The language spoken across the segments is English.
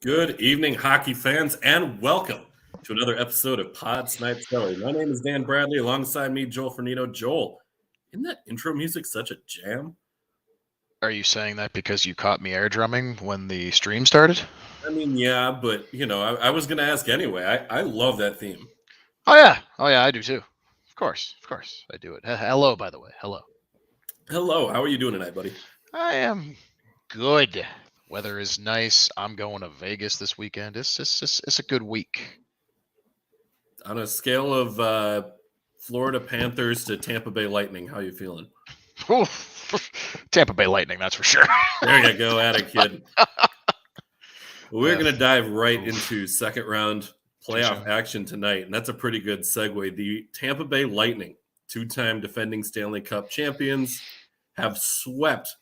Good evening, hockey fans, and welcome to another episode of Pod Snipe Celly. My name is Dan Bradley. Alongside me, Joel Fernino. Joel, isn't that intro music such a jam? Are you saying that because you caught me air drumming when the stream started? I mean, yeah, but I was going to ask anyway. I love that theme. Oh yeah, I do too. Of course, I do it. Hello, by the way. Hello. Hello, how are you doing tonight, buddy? I am good. Weather is nice. I'm going to Vegas this weekend. It's a good week. On a scale of Florida Panthers to Tampa Bay Lightning, how you feeling? Tampa Bay Lightning, that's for sure. There you go, at it, kid. We're going to dive right into second round playoff action tonight, and that's a pretty good segue. The Tampa Bay Lightning, two-time defending Stanley Cup champions, have swept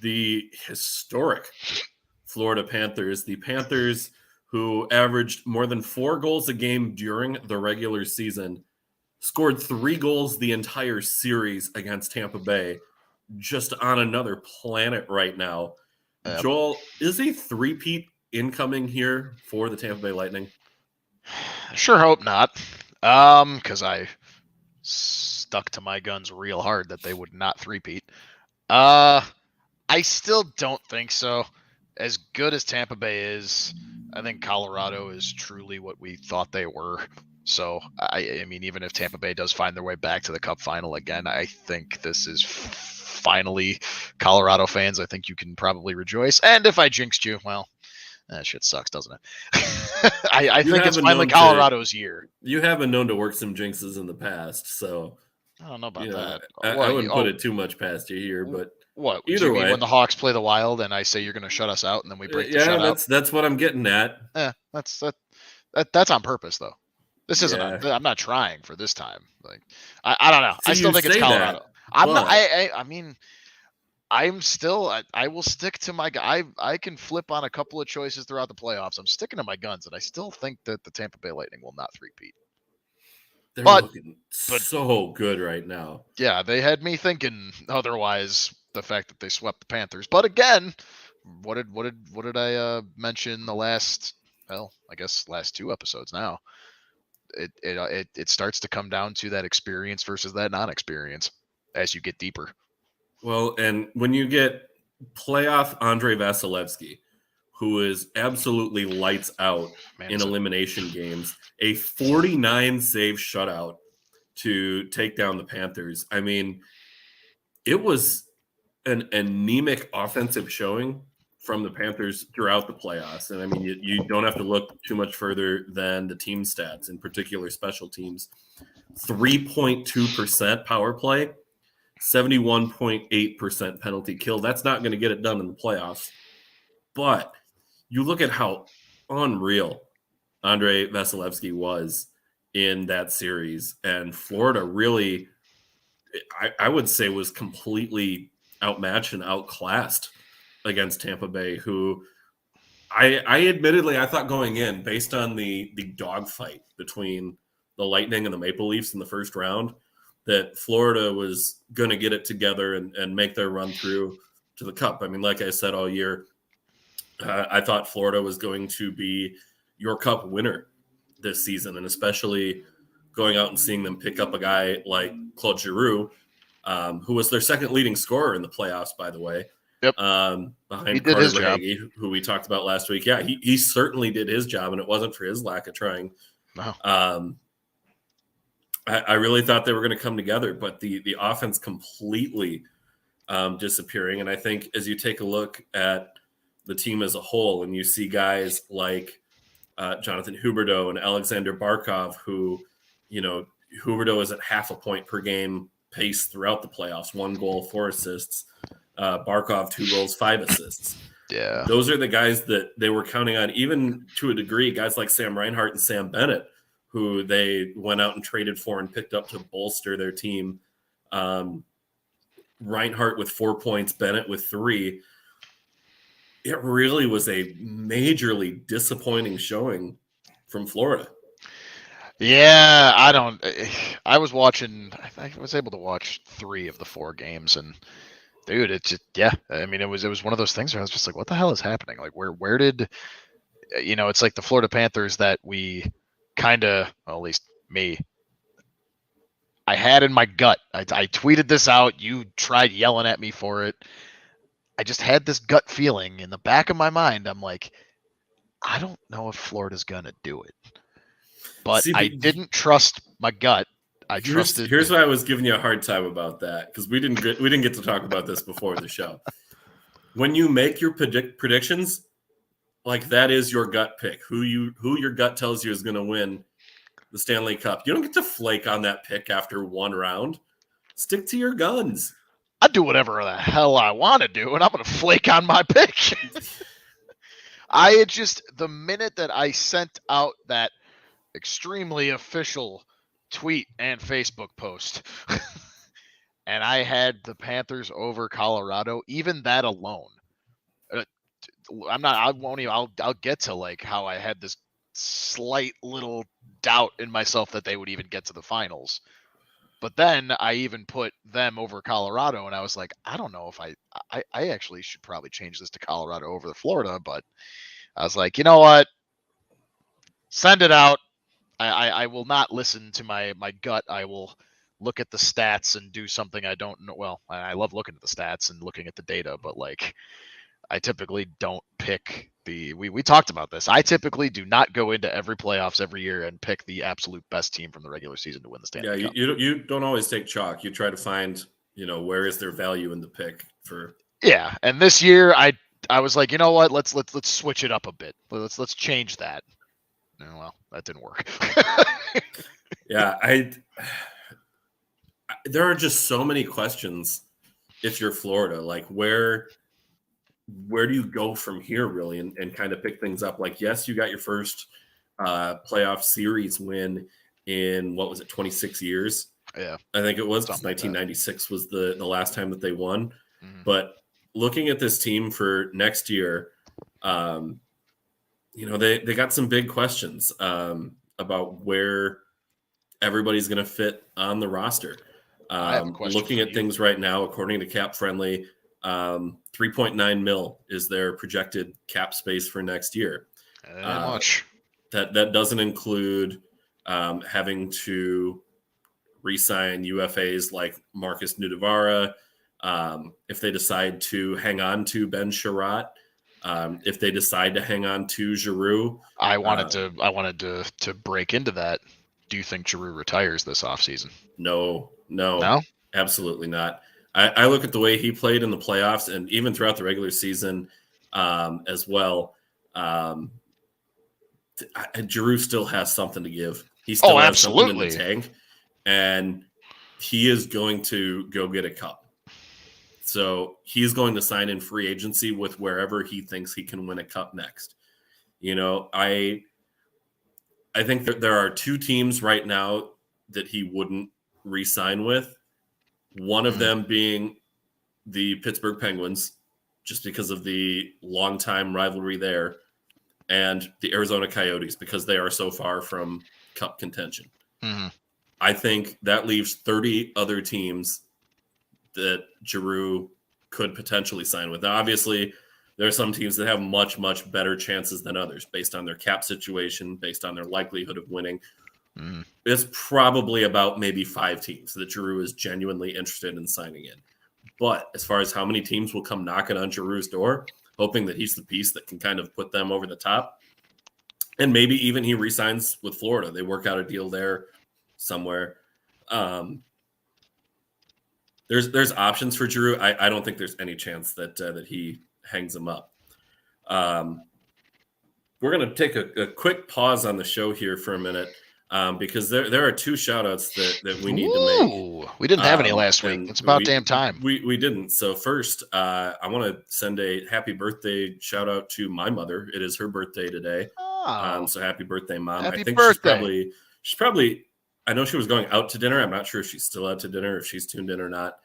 the historic Florida Panthers. The Panthers, who averaged more than 4 goals a game during the regular season, scored 3 goals the entire series against Tampa Bay, just on another planet right now. Joel, is a three-peat incoming here for the Tampa Bay Lightning? Sure hope not. Because I stuck to my guns real hard that they would not three-peat. I still don't think so. As good as Tampa Bay is, I think Colorado is truly what we thought they were. So, I mean, even if Tampa Bay does find their way back to the Cup final again, I think this is finally Colorado fans. I think you can probably rejoice. And if I jinxed you, well, that shit sucks, doesn't it? I think it's finally Colorado's year. You have been known to work some jinxes in the past, so I don't know about that. I wouldn't put it too much past you here, but what? Either way, when the Hawks play the Wild and I say you're going to shut us out, and then we break the shutout? That's what I'm getting at. Yeah, that's on purpose though. This isn't. I'm not trying for this time. Like I don't know. So I still think it's Colorado. I'm not. I mean, I'm still. I will stick to my. I can flip on a couple of choices throughout the playoffs. I'm sticking to my guns, and I still think that the Tampa Bay Lightning will not three-peat. They're looking so good right now. Yeah, they had me thinking otherwise. The fact that they swept the Panthers, but again, what did I mention the last? Well, I guess last 2 episodes now. It starts to come down to that experience versus that non-experience as you get deeper. Well, and when you get playoff Andrei Vasilevsky, who is absolutely lights out in elimination games, a 49 save shutout to take down the Panthers. I mean, it was an anemic offensive showing from the Panthers throughout the playoffs. And I mean, you don't have to look too much further than the team stats, in particular special teams. 3.2% power play, 71.8% penalty kill. That's not going to get it done in the playoffs. But you look at how unreal Andrei Vasilevsky was in that series. And Florida really, I would say, was completely outmatched and outclassed against Tampa Bay, who I admittedly, I thought going in, based on the dogfight between the Lightning and the Maple Leafs in the first round, that Florida was going to get it together and make their run through to the Cup. I mean, like I said all year, I thought Florida was going to be your Cup winner this season, and especially going out and seeing them pick up a guy like Claude Giroux, who was their second leading scorer in the playoffs, by the way. Yep. Behind he did his job. Who we talked about last week. Yeah, he certainly did his job, and it wasn't for his lack of trying. No. I really thought they were going to come together, but the offense completely disappearing. And I think as you take a look at the team as a whole, and you see guys like Jonathan Huberdeau and Alexander Barkov, who, Huberdeau is at half a point per game pace throughout the playoffs, 1 goal, 4 assists. Barkov, 2 goals, 5 assists. Yeah. Those are the guys that they were counting on, even to a degree, guys like Sam Reinhart and Sam Bennett, who they went out and traded for and picked up to bolster their team. Reinhart with 4 points, Bennett with 3. It really was a majorly disappointing showing from Florida. Yeah, I was watching, I was able to watch 3 of the 4 games, and dude, it's just, yeah. I mean, it was one of those things where I was just like, what the hell is happening? Like, where did it's like the Florida Panthers that we kind of, well, at least me, I had in my gut. I tweeted this out. You tried yelling at me for it. I just had this gut feeling in the back of my mind. I'm like, I don't know if Florida's going to do it. But I didn't trust my gut. I trusted. Here's why I was giving you a hard time about that, because we didn't get to talk about this before the show. When you make your predictions, like that is your gut pick. Who your gut tells you is going to win the Stanley Cup. You don't get to flake on that pick after one round. Stick to your guns. I do whatever the hell I want to do, and I'm going to flake on my pick. The minute that I sent out that extremely official tweet and Facebook post, and I had the Panthers over Colorado, even that alone, I'll get to like how I had this slight little doubt in myself that they would even get to the finals. But then I even put them over Colorado, and I was like, I don't know if I actually should probably change this to Colorado over the Florida, but I was like, you know what? Send it out. I will not listen to my gut. I will look at the stats and do something I don't know. Well, I love looking at the stats and looking at the data, but like I typically don't pick we talked about this. I typically do not go into every playoffs every year and pick the absolute best team from the regular season to win the Stanley Cup. You don't always take chalk. You try to find, where is their value in the pick for. Yeah, and this year I was like, you know what? Let's switch it up a bit. Let's change that. Well, that didn't work. Yeah, there are just so many questions if you're Florida. Like where do you go from here, really, and kind of pick things up? Like, yes, you got your first playoff series win in, 26 years? Yeah. I think it was, because 1996 was the last time that they won. Mm-hmm. But looking at this team for next year, they got some big questions about where everybody's going to fit on the roster. Looking at things right now, according to Cap Friendly, 3.9 mil is their projected cap space for next year. Much. That doesn't include having to re-sign UFAs like Marcus Nudavara, if they decide to hang on to Ben Sherratt, if they decide to hang on to Giroux. I wanted to break into that. Do you think Giroux retires this offseason? No, absolutely not. I look at the way he played in the playoffs and even throughout the regular season as well. Giroux still has something to give. He still has something in the tank, and he is going to go get a cup. So he's going to sign in free agency with wherever he thinks he can win a cup next. I think that there are two teams right now that he wouldn't re-sign with. One of them being the Pittsburgh Penguins, just because of the longtime rivalry there, and the Arizona Coyotes, because they are so far from cup contention. Mm-hmm. I think that leaves 30 other teams that Giroux could potentially sign with. Now, obviously, there are some teams that have much, much better chances than others based on their cap situation, based on their likelihood of winning. Mm. It's probably about maybe 5 teams that Giroux is genuinely interested in signing in. But as far as how many teams will come knocking on Giroux's door, hoping that he's the piece that can kind of put them over the top, and maybe even he re-signs with Florida. They work out a deal there somewhere. There's options for Giroux. I don't think there's any chance that he hangs them up. We're going to take a quick pause on the show here for a minute. Because there are 2 shout-outs that we need to make. We didn't have any last week. It's about damn time. We didn't. So first, I want to send a happy birthday shout-out to my mother. It is her birthday today. Oh. So happy birthday, Mom. Happy I think birthday. she's probably, I know she was going out to dinner. I'm not sure if she's still out to dinner, if she's tuned in or not.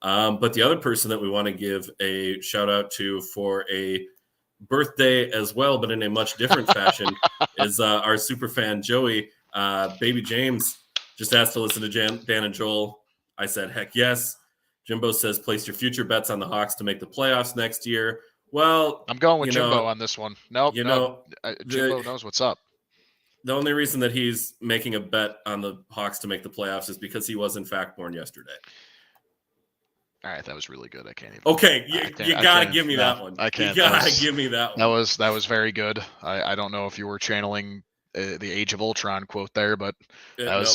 But the other person that we want to give a shout-out to for a birthday as well, but in a much different fashion, is our super fan, Joey. Baby James just asked to listen to Dan and Joel. I said, heck yes. Jimbo says, place your future bets on the Hawks to make the playoffs next year. Well, I'm going with Jimbo on this one. Nope. Jimbo the knows what's up. the only reason that he's making a bet on the Hawks to make the playoffs is because he was in fact born yesterday. All right, that was really good. I can't even. Okay, you gotta give me that one. I can't. You gotta give me that one. That was very good. I don't know if you were channeling the Age of Ultron quote there, but that was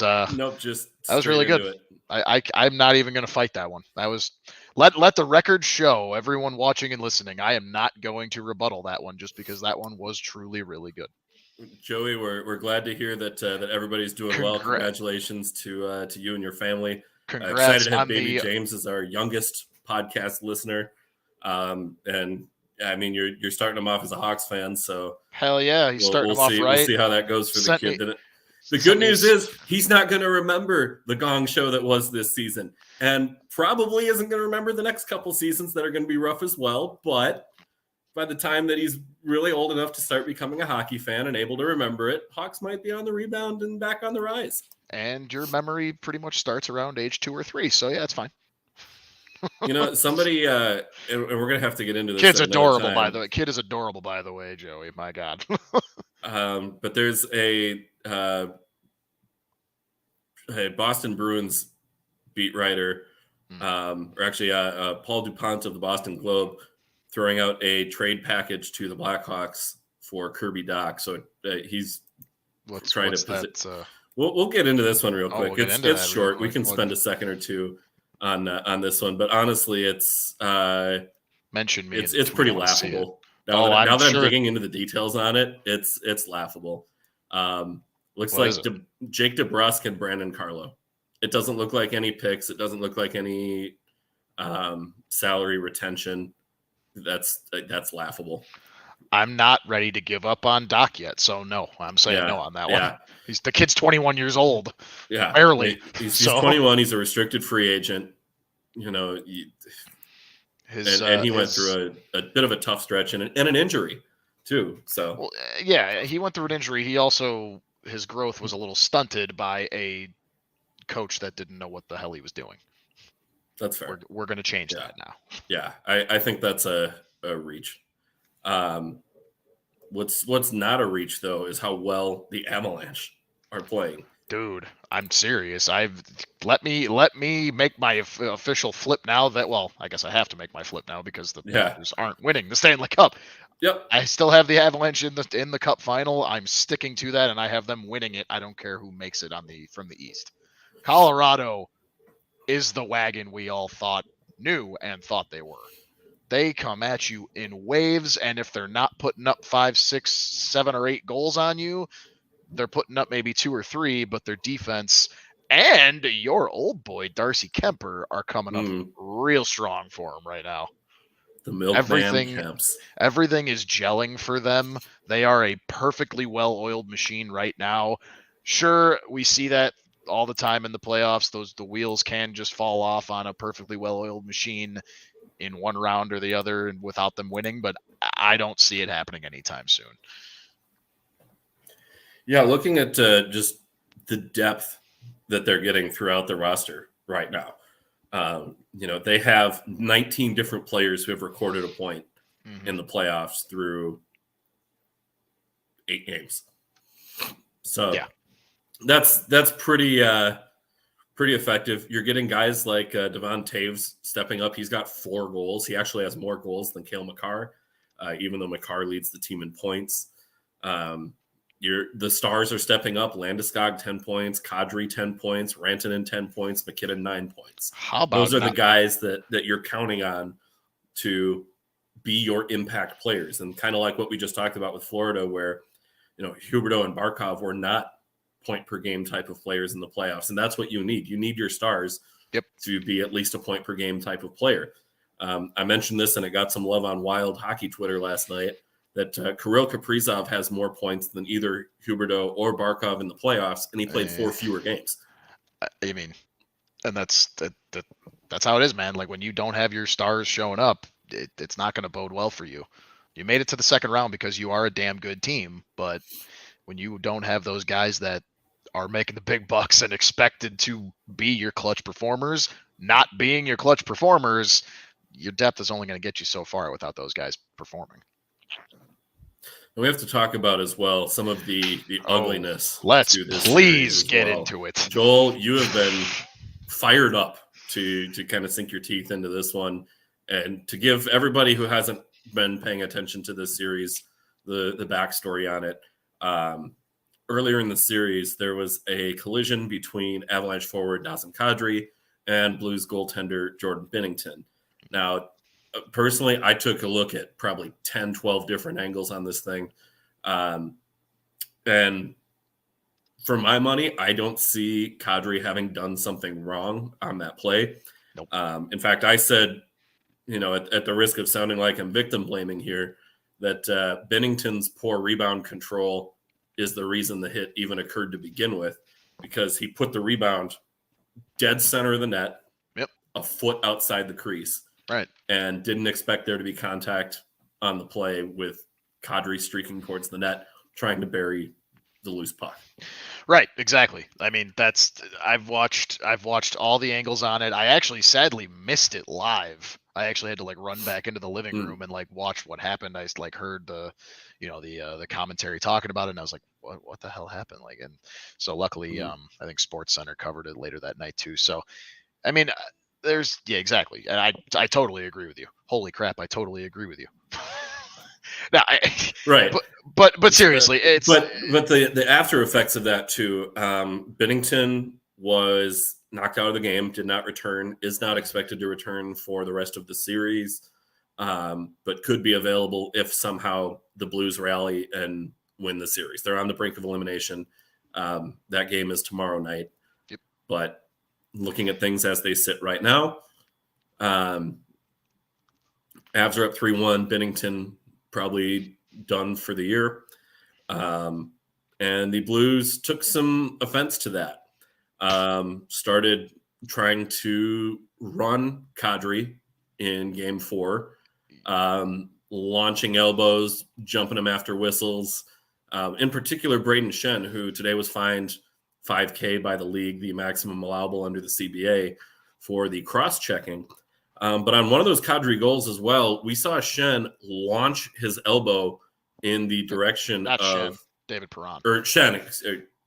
just that was really good. I'm not even gonna fight that one. That was let the record show, everyone watching and listening. I am not going to rebuttal that one just because that one was truly really good. Joey, we're glad to hear that everybody's doing well. Congratulations to you and your family. Congrats excited to have baby James as our youngest podcast listener. And I mean, you're starting him off as a Hawks fan, so hell yeah, he's starting him off right. We'll see how that goes for the kid. The good news is he's not going to remember the gong show that was this season, and probably isn't going to remember the next couple seasons that are going to be rough as well. But by the time that he's really old enough to start becoming a hockey fan and able to remember it, Hawks might be on the rebound and back on the rise. And your memory pretty much starts around age 2 or 3, so yeah, it's fine. Somebody, and we're gonna have to get into this. Kid's adorable, by the way. Kid is adorable, by the way, Joey. My God. But there's a Boston Bruins beat writer, or actually Paul DuPont of the Boston Globe, throwing out a trade package to the Blackhawks for Kirby Dach. So he's trying to. We'll get into this one real quick. It's short. We can spend a second or two on this one, but honestly, it's mention me. It's pretty laughable. Now that I'm digging into the details on it, it's laughable. Looks like Jake DeBrusk and Brandon Carlo. It doesn't look like any picks. It doesn't look like any salary retention. That's laughable. I'm not ready to give up on Doc yet, so no, I'm saying no on that one. The kid's 21 years old. Yeah, barely. He's 21. He's a restricted free agent. You know, and he went through a bit of a tough stretch and an injury too. So he went through an injury. He also his growth was a little stunted by a coach that didn't know what the hell he was doing. That's fair. We're going to change that now. Yeah, I think that's a reach. What's not a reach though is how well the Avalanche are playing. Dude, I'm serious. Let me make my official flip now. I guess I have to make my flip now because the Panthers aren't winning the Stanley Cup. Yep. I still have the Avalanche in the Cup final. I'm sticking to that, and I have them winning it. I don't care who makes it from the East. Colorado is the wagon we all knew and thought they were. They come at you in waves, and if they're not putting up 5, 6, 7, or 8 goals on you, they're putting up maybe 2 or 3, but their defense and your old boy Darcy Kemper are coming up real strong for them right now. The Milkman Kemps. Everything is gelling for them. They are a perfectly well-oiled machine right now. Sure, we see that all the time in the playoffs. The wheels can just fall off on a perfectly well-oiled machine in one round or the other and without them winning, but I don't see it happening anytime soon. Yeah, looking at just the depth that they're getting throughout the roster right now. They have 19 different players who have recorded a point in the playoffs through 8 games. So that's pretty effective. You're getting guys like Devon Taves stepping up. He's got 4 goals. He actually has more goals than Cale Makar, even though Makar leads the team in points. The stars are stepping up. Landeskog 10 points, Kadri 10 points, Rantanen 10 points, McKinnon 9 points. How about those are the guys that you're counting on to be your impact players, and kind of like what we just talked about with Florida, where Huberdeau and Barkov were not point per game type of players in the playoffs, and that's what you need. You need your stars to be at least a point per game type of player. I mentioned this, and it got some love on Wild Hockey Twitter last night, that Kirill Kaprizov has more points than either Huberdeau or Barkov in the playoffs, and he played 4 fewer games. I mean, and that's how it is, man. Like when you don't have your stars showing up, it's not going to bode well for you. You made it to the second round because you are a damn good team, but when you don't have those guys that are making the big bucks and expected to be your clutch performers, not being your clutch performers, your depth is only going to get you so far without those guys performing. And we have to talk about as well some of the ugliness. Let's to this please series get well. into it. Joel, you have been fired up to kind of sink your teeth into this one, and to give everybody who hasn't been paying attention to this series the backstory on it. Earlier in the series, there was a collision between Avalanche forward Nazem Kadri and Blues goaltender Jordan Binnington. Now, personally, I took a look at probably 10, 12 different angles on this thing. And for my money, I don't see Kadri having done something wrong on that play. Nope. In fact, I said, at the risk of sounding like I'm victim blaming here, that Binnington's poor rebound control is the reason the hit even occurred to begin with, because he put the rebound dead center of the net, a foot outside the crease. Right. And didn't expect there to be contact on the play, with Kadri streaking towards the net, trying to bury the loose puck. Right, exactly. I mean, I've watched all the angles on it. I actually sadly missed it live. I actually had to run back into the living room and watch what happened. I heard the commentary talking about it, and I was like, what the hell happened? And so luckily, I think Sports Center covered it later that night too. So, I mean, exactly. And I totally agree with you. Holy crap, I totally agree with you. Now, right. But seriously, it's but the after effects of that too. Binnington was knocked out of the game, did not return, is not expected to return for the rest of the series, but could be available if somehow the Blues rally and win the series. They're on the brink of elimination. That game is tomorrow night. Yep. But looking at things as they sit right now, Avs are up 3-1. Binnington probably done for the year. And the Blues took some offense to that. Started trying to run Kadri in game 4, launching elbows, jumping him after whistles. In particular, Braden Shen, who today was fined $5,000 by the league, the maximum allowable under the CBA, for the cross-checking. But on one of those Kadri goals as well, we saw Shen launch his elbow in the direction Not of Shen, David Perron. Or Shen.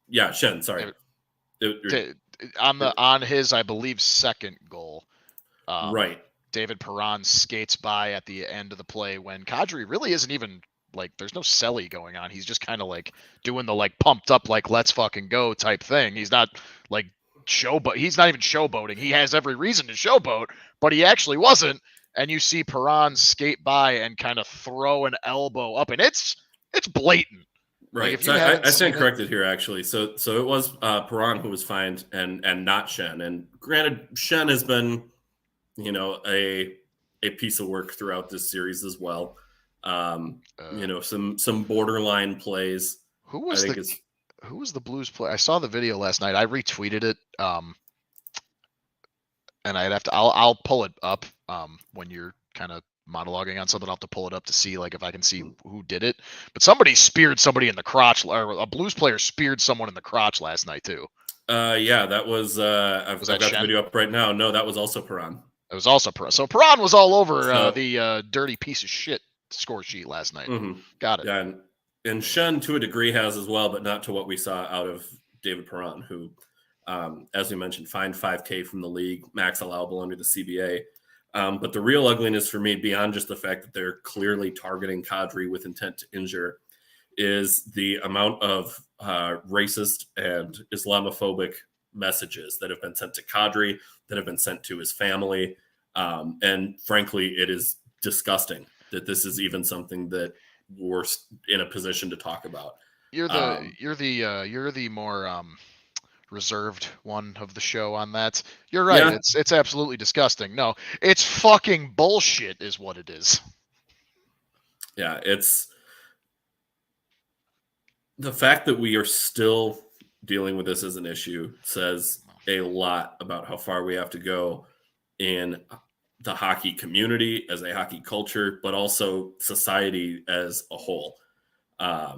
Yeah, Shen, sorry. On his, I believe, second goal. Right. David Perron skates by at the end of the play when Kadri really isn't even there's no Celly going on. He's just kind of doing the pumped up let's fucking go type thing. He's not he's not even showboating. He has every reason to showboat, but he actually wasn't. And you see Perron skate by and kind of throw an elbow up, and it's blatant. Right. So I stand corrected here, actually. So it was Perron who was fined and not Shen. And granted, Shen has been, a piece of work throughout this series as well. Some borderline plays. Who was the Blues player? I saw the video last night. I retweeted it. And I'll pull it up when you're kind of monologuing on something. I'll have to pull it up to see if I can see who did it. But somebody speared somebody in the crotch, or a Blues player speared someone in the crotch last night too. Yeah, that was I've got the video up right now. No, that was also Perron. It was also Perron. So Perron was all over the dirty piece of shit score sheet last night. Mm-hmm. Got it. Yeah, and Shen to a degree has as well, but not to what we saw out of David Perron, who, as we mentioned, fined $5,000 from the league, max allowable under the CBA. But the real ugliness for me, beyond just the fact that they're clearly targeting Kadri with intent to injure, is the amount of racist and Islamophobic messages that have been sent to Kadri, that have been sent to his family. And frankly, it is disgusting that this is even something that we're in a position to talk about. You're the more reserved one of the show on that. You're right. Yeah. It's absolutely disgusting. No, it's fucking bullshit is what it is. Yeah, it's the fact that we are still dealing with this as an issue says a lot about how far we have to go in the hockey community as a hockey culture, but also society as a whole.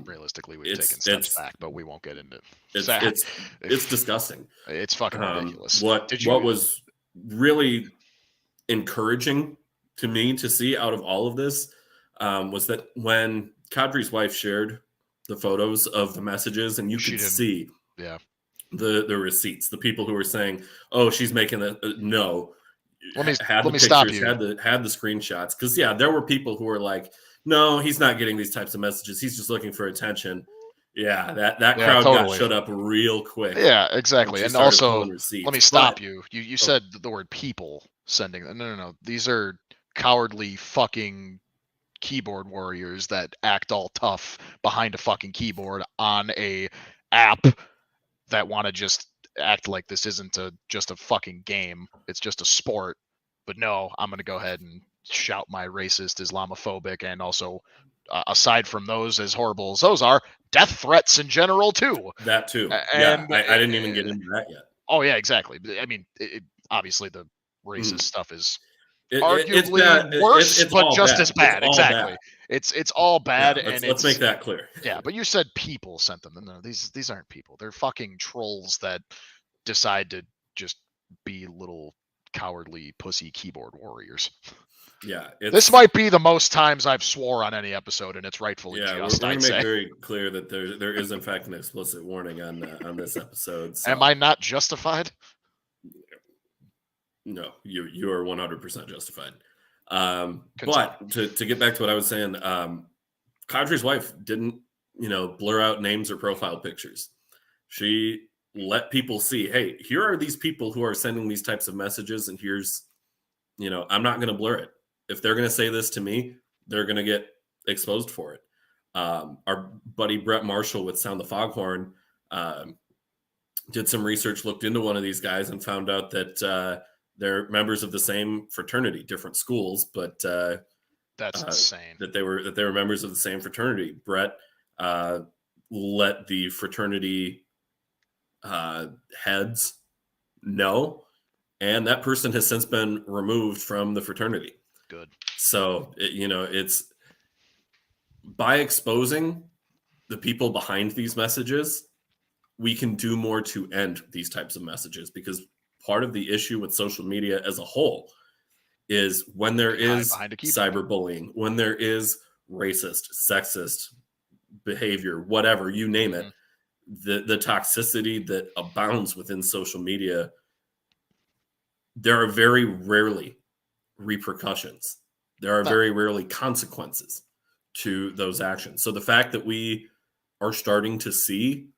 Realistically, we've taken steps back, but we won't get into it. It's disgusting. It's fucking ridiculous. What was really encouraging to me to see out of all of this was that when Kadri's wife shared the photos of the messages, and you could see the receipts, the people who were saying, "Oh, she's making a no." Let me had the pictures, stop you. had the screenshots, because there were people who were like, "No, he's not getting these types of messages. He's just looking for attention." Yeah, that crowd got shut up real quick. Yeah, exactly. And also, let me stop you. You said the word people sending. No. These are cowardly fucking keyboard warriors that act all tough behind a fucking keyboard on a app that want to just act like this isn't just a fucking game. It's just a sport. But no, I'm going to go ahead and shout my racist, Islamophobic, and also, aside from those, as horrible as those are, death threats in general too. That too. And yeah, I didn't even get into that yet. Oh yeah, exactly. I mean, obviously the racist stuff is arguably worse, but just as bad. Exactly. Bad. It's all bad. Yeah, let's make that clear. Yeah, but you said people sent them. No, these aren't people. They're fucking trolls that decide to just be little cowardly pussy keyboard warriors. Yeah, this might be the most times I've swore on any episode, and it's rightfully just. We're going to make very clear that there is in fact an explicit warning on this episode. So. Am I not justified? No, you are 100% justified. But to get back to what I was saying, Kadri's wife didn't blur out names or profile pictures. She let people see, hey, here are these people who are sending these types of messages, and here's, I'm not going to blur it. If they're going to say this to me, they're going to get exposed for it. Our buddy Brett Marshall with Sound the Foghorn did some research, looked into one of these guys, and found out that they're members of the same fraternity, different schools, but that's insane. That they were members of the same fraternity. Brett let the fraternity heads know, and that person has since been removed from the fraternity. Good. So it's by exposing the people behind these messages, we can do more to end these types of messages, because part of the issue with social media as a whole is when there is cyberbullying, when there is racist, sexist behavior, whatever, you name it, the toxicity that abounds within social media, there are very rarely repercussions. There are very rarely consequences to those actions. So the fact that we are starting to see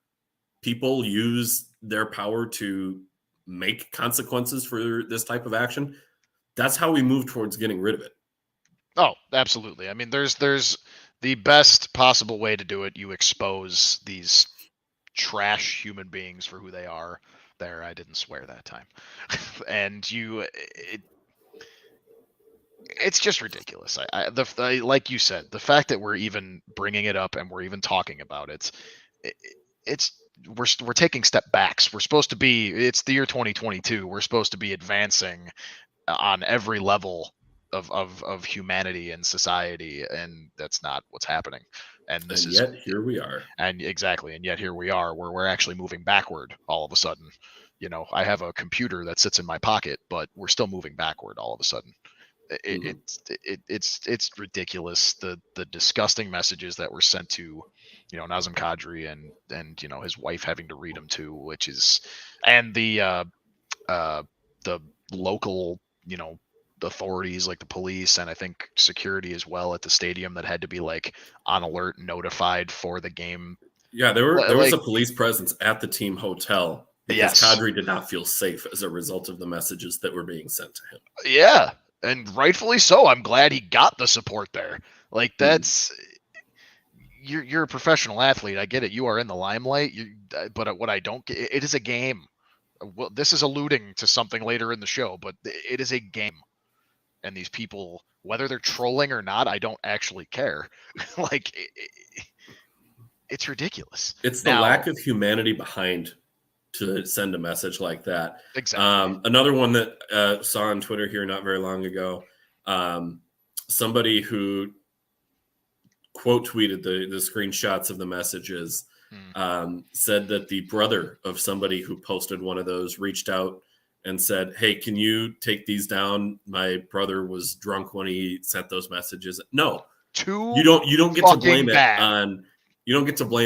people use their power to make consequences for this type of action, that's how we move towards getting rid of it. Oh, absolutely. I mean, there's the best possible way to do it. You expose these trash human beings for who they are. There, I didn't swear that time. And it's just ridiculous. Like you said, the fact that we're even bringing it up and we're even talking about it, we're taking step backs. We're supposed to be, it's the year 2022. We're supposed to be advancing on every level of humanity and society, and that's not what's happening. And yet here we are. And exactly. And yet here we are, where we're actually moving backward all of a sudden. I have a computer that sits in my pocket, but we're still moving backward all of a sudden. It's ridiculous. The disgusting messages that were sent to, Nazem Kadri and his wife having to read them too, which is, and the local, authorities like the police and I think security as well at the stadium that had to be like on alert, notified for the game. Yeah, there was a police presence at the team hotel because Kadri did not feel safe as a result of the messages that were being sent to him. Yeah, and rightfully so. I'm glad he got the support there. Like that's you're a professional athlete. I get it. You are in the limelight. But what I don't get, it is a game. Well, this is alluding to something later in the show, but it is a game. And these people, whether they're trolling or not, I don't actually care. Like, it's ridiculous. It's the lack of humanity behind to send a message like that. Exactly. Another one that saw on Twitter here not very long ago, somebody who quote tweeted the screenshots of the messages, said that the brother of somebody who posted one of those reached out and said, "Hey, can you take these down? My brother was drunk when he sent those messages." No, you don't get to blame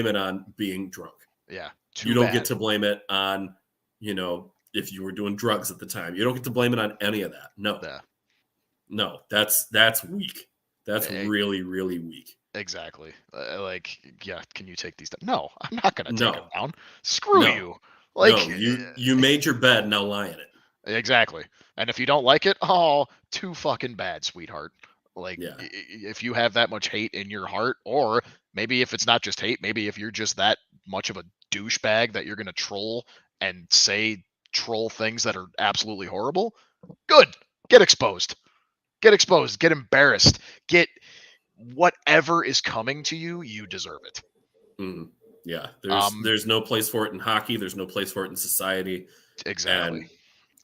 it on being drunk. Yeah, you don't get to blame it on, if you were doing drugs at the time. You don't get to blame it on any of that. No, no, that's weak. That's really, really weak. Exactly. Can you take these down? No, I'm not going to take them down. Screw you. You made your bed, now lie in it. Exactly. And if you don't like it, too fucking bad, sweetheart. If you have that much hate in your heart, or maybe if it's not just hate, maybe if you're just that much of a douchebag that you're going to troll and troll things that are absolutely horrible, good. Get exposed. Get exposed. Get embarrassed. Get whatever is coming to you, you deserve it. Mm, yeah. There's no place for it in hockey. There's no place for it in society. Exactly. And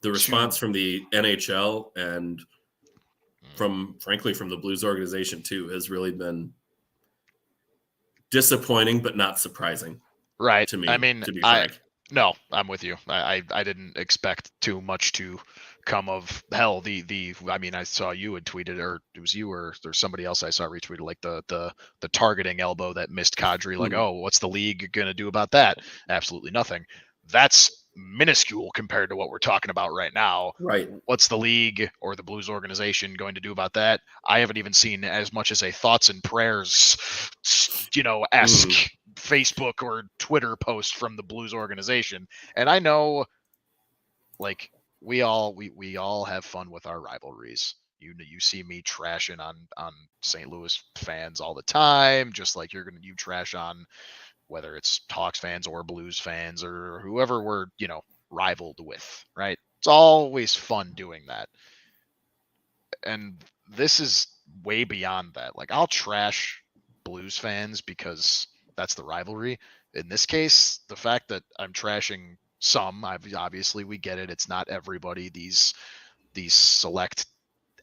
the response from the NHL and frankly from the Blues organization too has really been disappointing, but not surprising. Right. To me, I mean, to be frank. No, I'm with you. I didn't expect too much to come of hell. I saw you had tweeted, or it was you or there's somebody else I saw retweeted, like the targeting elbow that missed Kadri. Like, oh, what's the league gonna do about that? Absolutely nothing. That's minuscule compared to what we're talking about right now. Right. What's the league or the Blues organization going to do about that? I haven't even seen as much as a thoughts and prayers, esque Facebook or Twitter post from the Blues organization. And I know, we all have fun with our rivalries. You see me trashing on St. Louis fans all the time, just like you trash on whether it's Hawks fans or Blues fans or whoever we're, rivaled with, right? It's always fun doing that. And this is way beyond that. I'll trash Blues fans because that's the rivalry. In this case, the fact that I'm trashing some, obviously we get it. It's not everybody. These select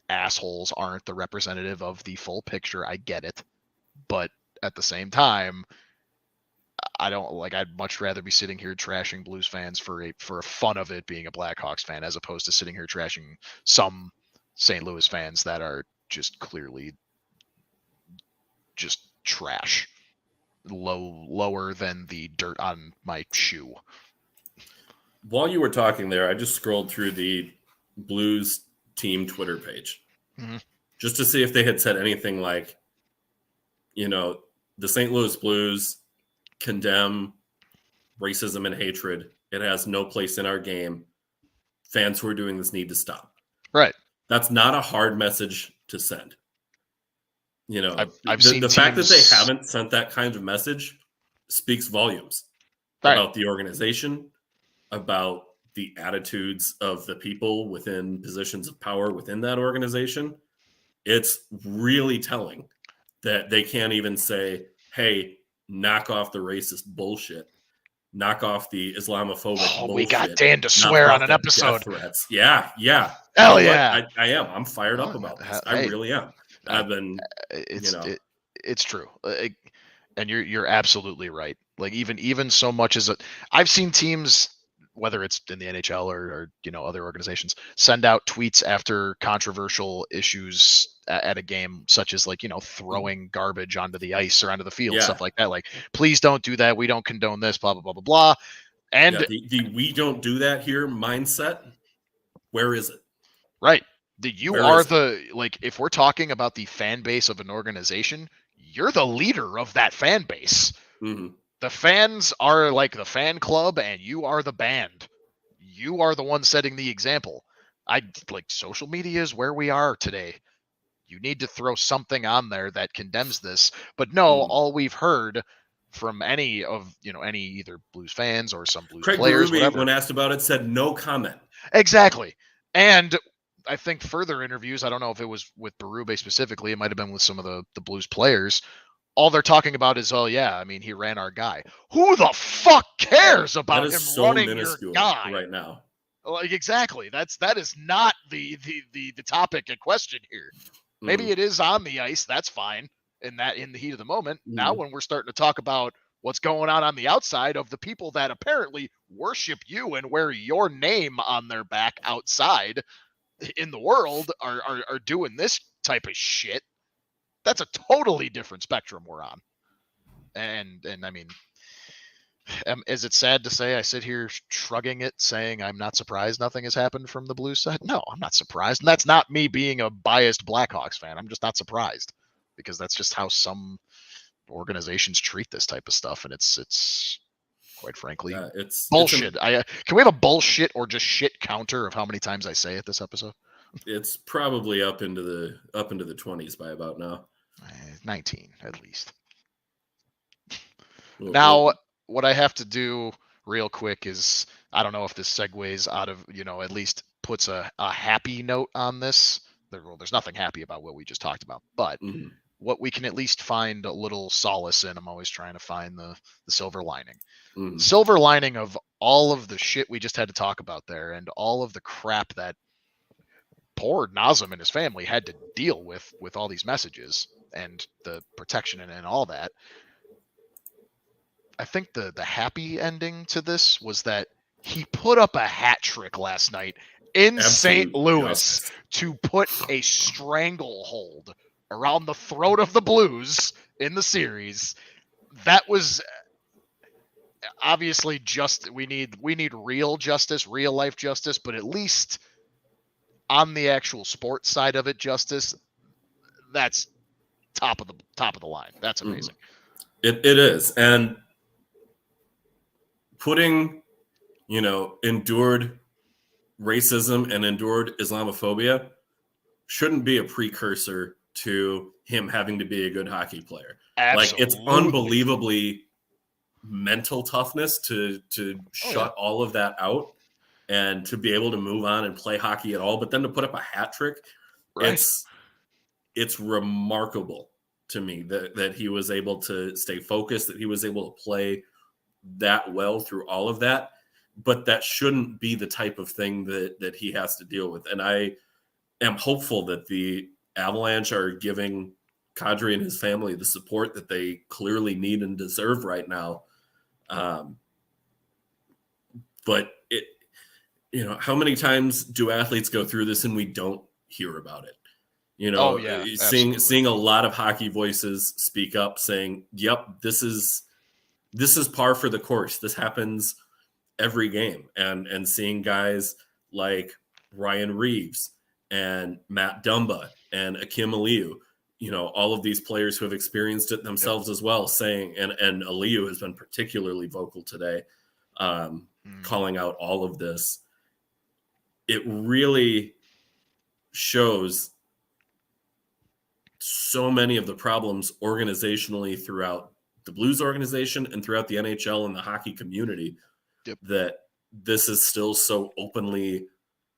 assholes aren't the representative of the full picture. I get it. But at the same time, I'd much rather be sitting here trashing Blues fans for a fun of it being a Blackhawks fan, as opposed to sitting here trashing some St. Louis fans that are just clearly just trash, lower than the dirt on my shoe. While you were talking there, I just scrolled through the Blues team Twitter page just to see if they had said anything like, the St. Louis Blues condemn racism and hatred. It has no place in our game. Fans who are doing this need to stop. Right. That's not a hard message to send. I've seen the fact that they haven't sent that kind of message speaks volumes about the organization, about the attitudes of the people within positions of power within that organization. It's really telling that they can't even say, hey, knock off the racist bullshit. Knock off the Islamophobic bullshit. We got Dan to swear on an episode. Threats. Yeah. Hell yeah. I am. I'm fired up about this. I really am. I've been, it's true. And you're absolutely right. Even so much as I've seen teams, whether it's in the NHL or other organizations, send out tweets after controversial issues at a game, such as throwing garbage onto the ice or onto the field, stuff like that. Please don't do that. We don't condone this, blah, blah, blah, blah, blah. And the we don't do that here mindset, where is it? Right. If we're talking about the fan base of an organization, you're the leader of that fan base. Mm-hmm. The fans are like the fan club, and you are the band. You are the one setting the example. Social media is where we are today. You need to throw something on there that condemns this. But no, all we've heard from any either Blues fans or some Blues players, Berube, when asked about it, said no comment. Exactly. And I think further interviews, I don't know if it was with Berube specifically, it might have been with some of the Blues players. All they're talking about is, he ran our guy. Who the fuck cares about him running your guy right now? Exactly. That is not the topic in question here. Maybe it is on the ice. That's fine. In the heat of the moment. Now, when we're starting to talk about what's going on the outside of the people that apparently worship you and wear your name on their back outside in the world are doing this type of shit. That's a totally different spectrum we're on. And I mean, is it sad to say I sit here shrugging it, saying I'm not surprised nothing has happened from the Blues side? No, I'm not surprised. And that's not me being a biased Blackhawks fan. I'm just not surprised because that's just how some organizations treat this type of stuff. And it's quite frankly, it's bullshit. Can we have a bullshit or just shit counter of how many times I say it this episode? It's probably up into the 20s by about now. 19 at least. Well, What I have to do real quick is, I don't know if this segues out of, at least puts a happy note on this. There's nothing happy about what we just talked about, but what we can at least find a little solace in. I'm always trying to find the silver lining. Silver lining of all of the shit we just had to talk about there and all of the crap that poor Nazem and his family had to deal with all these messages and the protection and all that. I think the happy ending to this was that he put up a hat trick last night in St. Louis to put a stranglehold around the throat of the Blues in the series. That was obviously we need real justice, real life justice, but at least on the actual sports side of it, justice, that's top of the line. That's amazing. It is. And putting, endured racism and endured Islamophobia shouldn't be a precursor to him having to be a good hockey player. Absolutely. Like, it's unbelievably mental toughness to shut all of that out and to be able to move on and play hockey at all. But then to put up a hat trick, right. It's remarkable to me that he was able to stay focused, that he was able to play that well through all of that. But that shouldn't be the type of thing that he has to deal with. And I am hopeful that the Avalanche are giving Kadri and his family the support that they clearly need and deserve right now. But how many times do athletes go through this and we don't hear about it? Seeing a lot of hockey voices speak up saying, yep, this is par for the course. This happens every game. And seeing guys like Ryan Reeves and Matt Dumba and Akim Aliu, all of these players who have experienced it themselves as well, saying, and Aliu has been particularly vocal today, calling out all of this. It really shows so many of the problems organizationally throughout the Blues organization and throughout the NHL and the hockey community that this is still so openly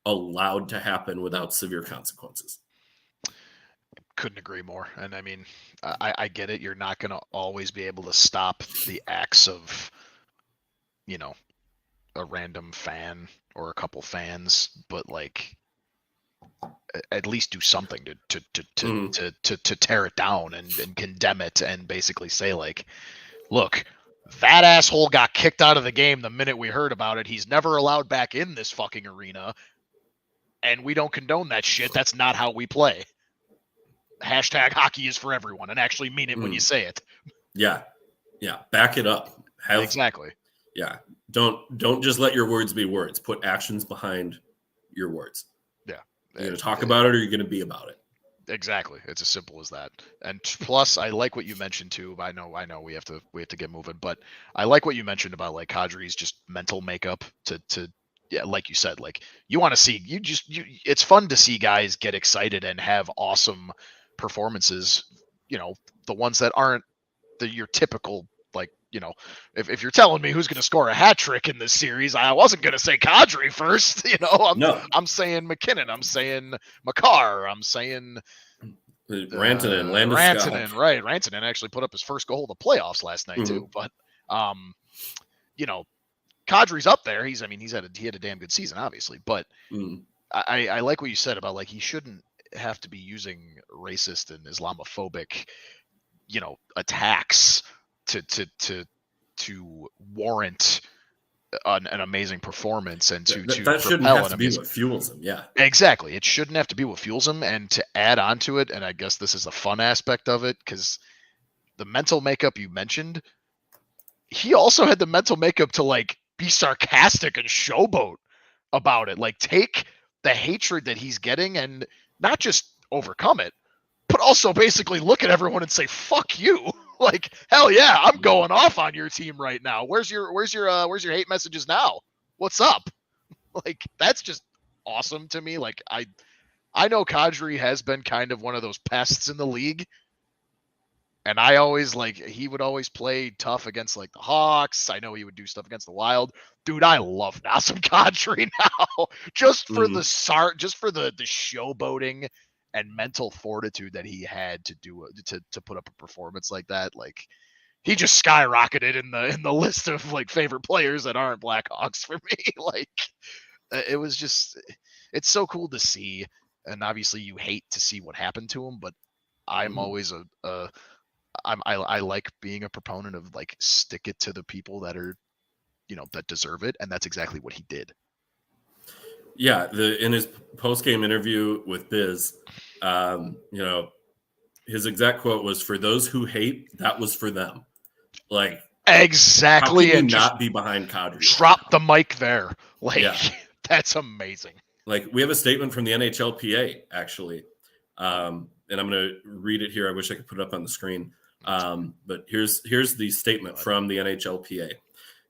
allowed to happen without severe consequences. Couldn't agree more. And I mean, I get it. You're not going to always be able to stop the acts of, a random fan or a couple fans, but like, at least do something to tear it down and condemn it and basically say, like, look, that asshole got kicked out of the game the minute we heard about it. He's never allowed back in this fucking arena, and we don't condone that shit. That's not how we play. Hashtag hockey is for everyone, and actually mean it when you say it. Yeah. Back it up. Exactly. Yeah. Don't just let your words be words. Put actions behind your words. Yeah. You're going to talk about it or you're going to be about it. Exactly. It's as simple as that. And plus, I like what you mentioned too. I know we have to get moving, but I like what you mentioned about like Kadri's just mental makeup to yeah, like you said, like you want to see it's fun to see guys get excited and have awesome performances. The ones that aren't your typical, like, if you're telling me who's going to score a hat trick in this series, I wasn't going to say Kadri first. I'm saying McKinnon. I'm saying Makar. I'm saying Rantanen, Rantanen, right? Rantanen actually put up his first goal of the playoffs last night too. But Kadri's up there. He had a damn good season, obviously. But I like what you said about like he shouldn't have to be using racist and Islamophobic, attacks to warrant an amazing performance and to that shouldn't propel have an to be amazing. what fuels him. Yeah, Exactly. It shouldn't have to be what fuels him. And to add on to it, and I guess this is the fun aspect of it, because the mental makeup you mentioned, he also had the mental makeup to like be sarcastic and showboat about it. Like take the hatred that he's getting and not just overcome it, but also basically look at everyone and say, fuck you. Like, hell yeah, I'm going off on your team right now. Where's your hate messages now? What's up? Like, that's just awesome to me. Like, I know Kadri has been kind of one of those pests in the league. And I always he would always play tough against like the Hawks. I know he would do stuff against the Wild. Dude, I love Nazem Kadri now. Just for the showboating and mental fortitude that he had to do to put up a performance like that. Like he just skyrocketed in the list of like favorite players that aren't Blackhawks for me. Like it was just, it's so cool to see. And obviously you hate to see what happened to him, but I'm always I like being a proponent of like stick it to the people that are, that deserve it, and that's exactly what he did. Yeah, in his post-game interview with Biz, his exact quote was, "For those who hate, that was for them." Like exactly, how can and you not be behind Kadri? Drop the mic there. Like that's amazing. Like we have a statement from the NHLPA actually, and I'm going to read it here. I wish I could put it up on the screen. But here's the statement from the NHLPA.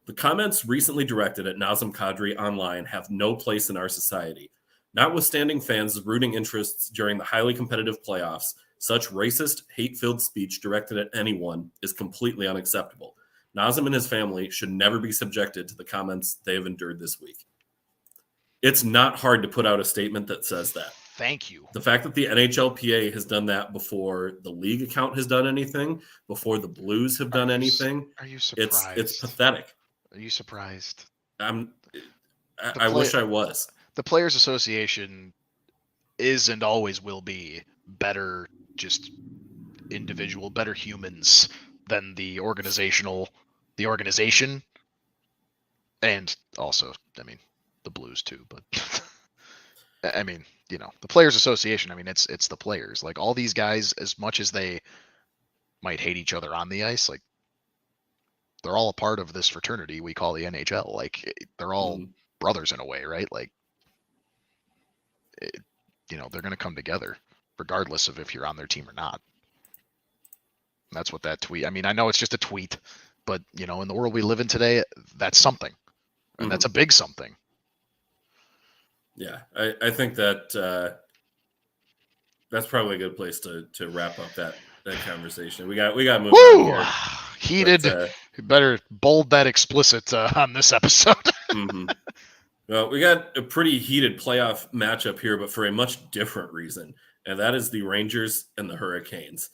The comments recently directed at Nazem Kadri online have no place in our society. Notwithstanding fans' rooting interests during the highly competitive playoffs, such racist, hate-filled speech directed at anyone is completely unacceptable. Nazem and his family should never be subjected to the comments they have endured this week. It's not hard to put out a statement that says that. Thank you. The fact that the NHLPA has done that before the league account has done anything, before the Blues have done anything, are you surprised? It's pathetic. Are you surprised? I wish I was. The Players Association is and always will be better, just better humans than the organization, and also, I mean, the Blues too, but I mean, the Players Association, I mean, it's the players. Like all these guys, as much as they might hate each other on the ice, like they're all a part of this fraternity we call the NHL. Like they're all brothers in a way, right? Like, they're going to come together regardless of if you're on their team or not. And that's what that tweet, I mean, I know it's just a tweet, but in the world we live in today, that's something. And that's a big something. Yeah, I think that that's probably a good place to wrap up that conversation. We got to move on here. Heated. You better bold that explicit on this episode. Well, we got a pretty heated playoff matchup here, but for a much different reason, and that is the Rangers and the Hurricanes.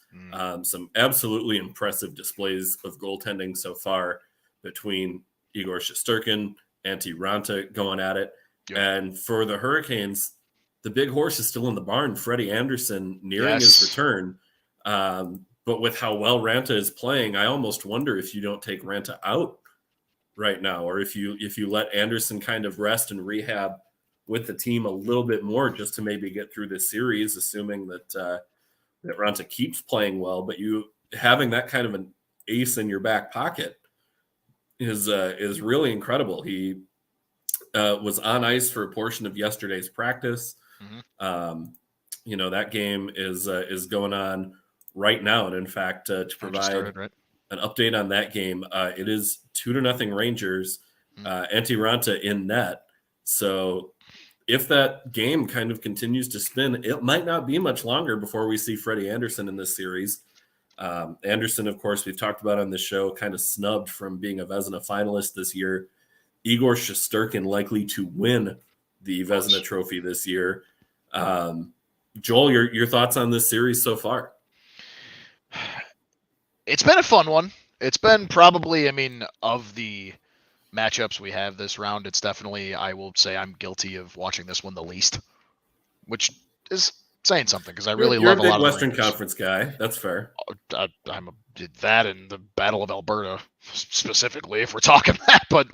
Some absolutely impressive displays of goaltending so far between Igor Shesterkin, Antti Raanta going at it. Yep. And for the Hurricanes, the big horse is still in the barn. Freddie Anderson nearing his return. But with how well Raanta is playing, I almost wonder if you don't take Raanta out right now, or if you let Anderson kind of rest and rehab with the team a little bit more, just to maybe get through this series, assuming that that Raanta keeps playing well. But you having that kind of an ace in your back pocket is really incredible. He was on ice for a portion of yesterday's practice. That game is going on right now, and in fact, to provide an update on that game, it is 2-0 Rangers. Antti Raanta in net. So if that game kind of continues to spin, it might not be much longer before we see Freddie Anderson in this series. Anderson, of course, we've talked about on this show, kind of snubbed from being a Vezina finalist this year. Igor Shesterkin likely to win the Vezina Trophy this year. Joel, your thoughts on this series so far? It's been a fun one. It's been probably, of the matchups we have this round, it's definitely, I will say I'm guilty of watching this one the least, which is saying something because I really love a lot of Western Conference guy. That's fair. Did that in the Battle of Alberta specifically, if we're talking that. But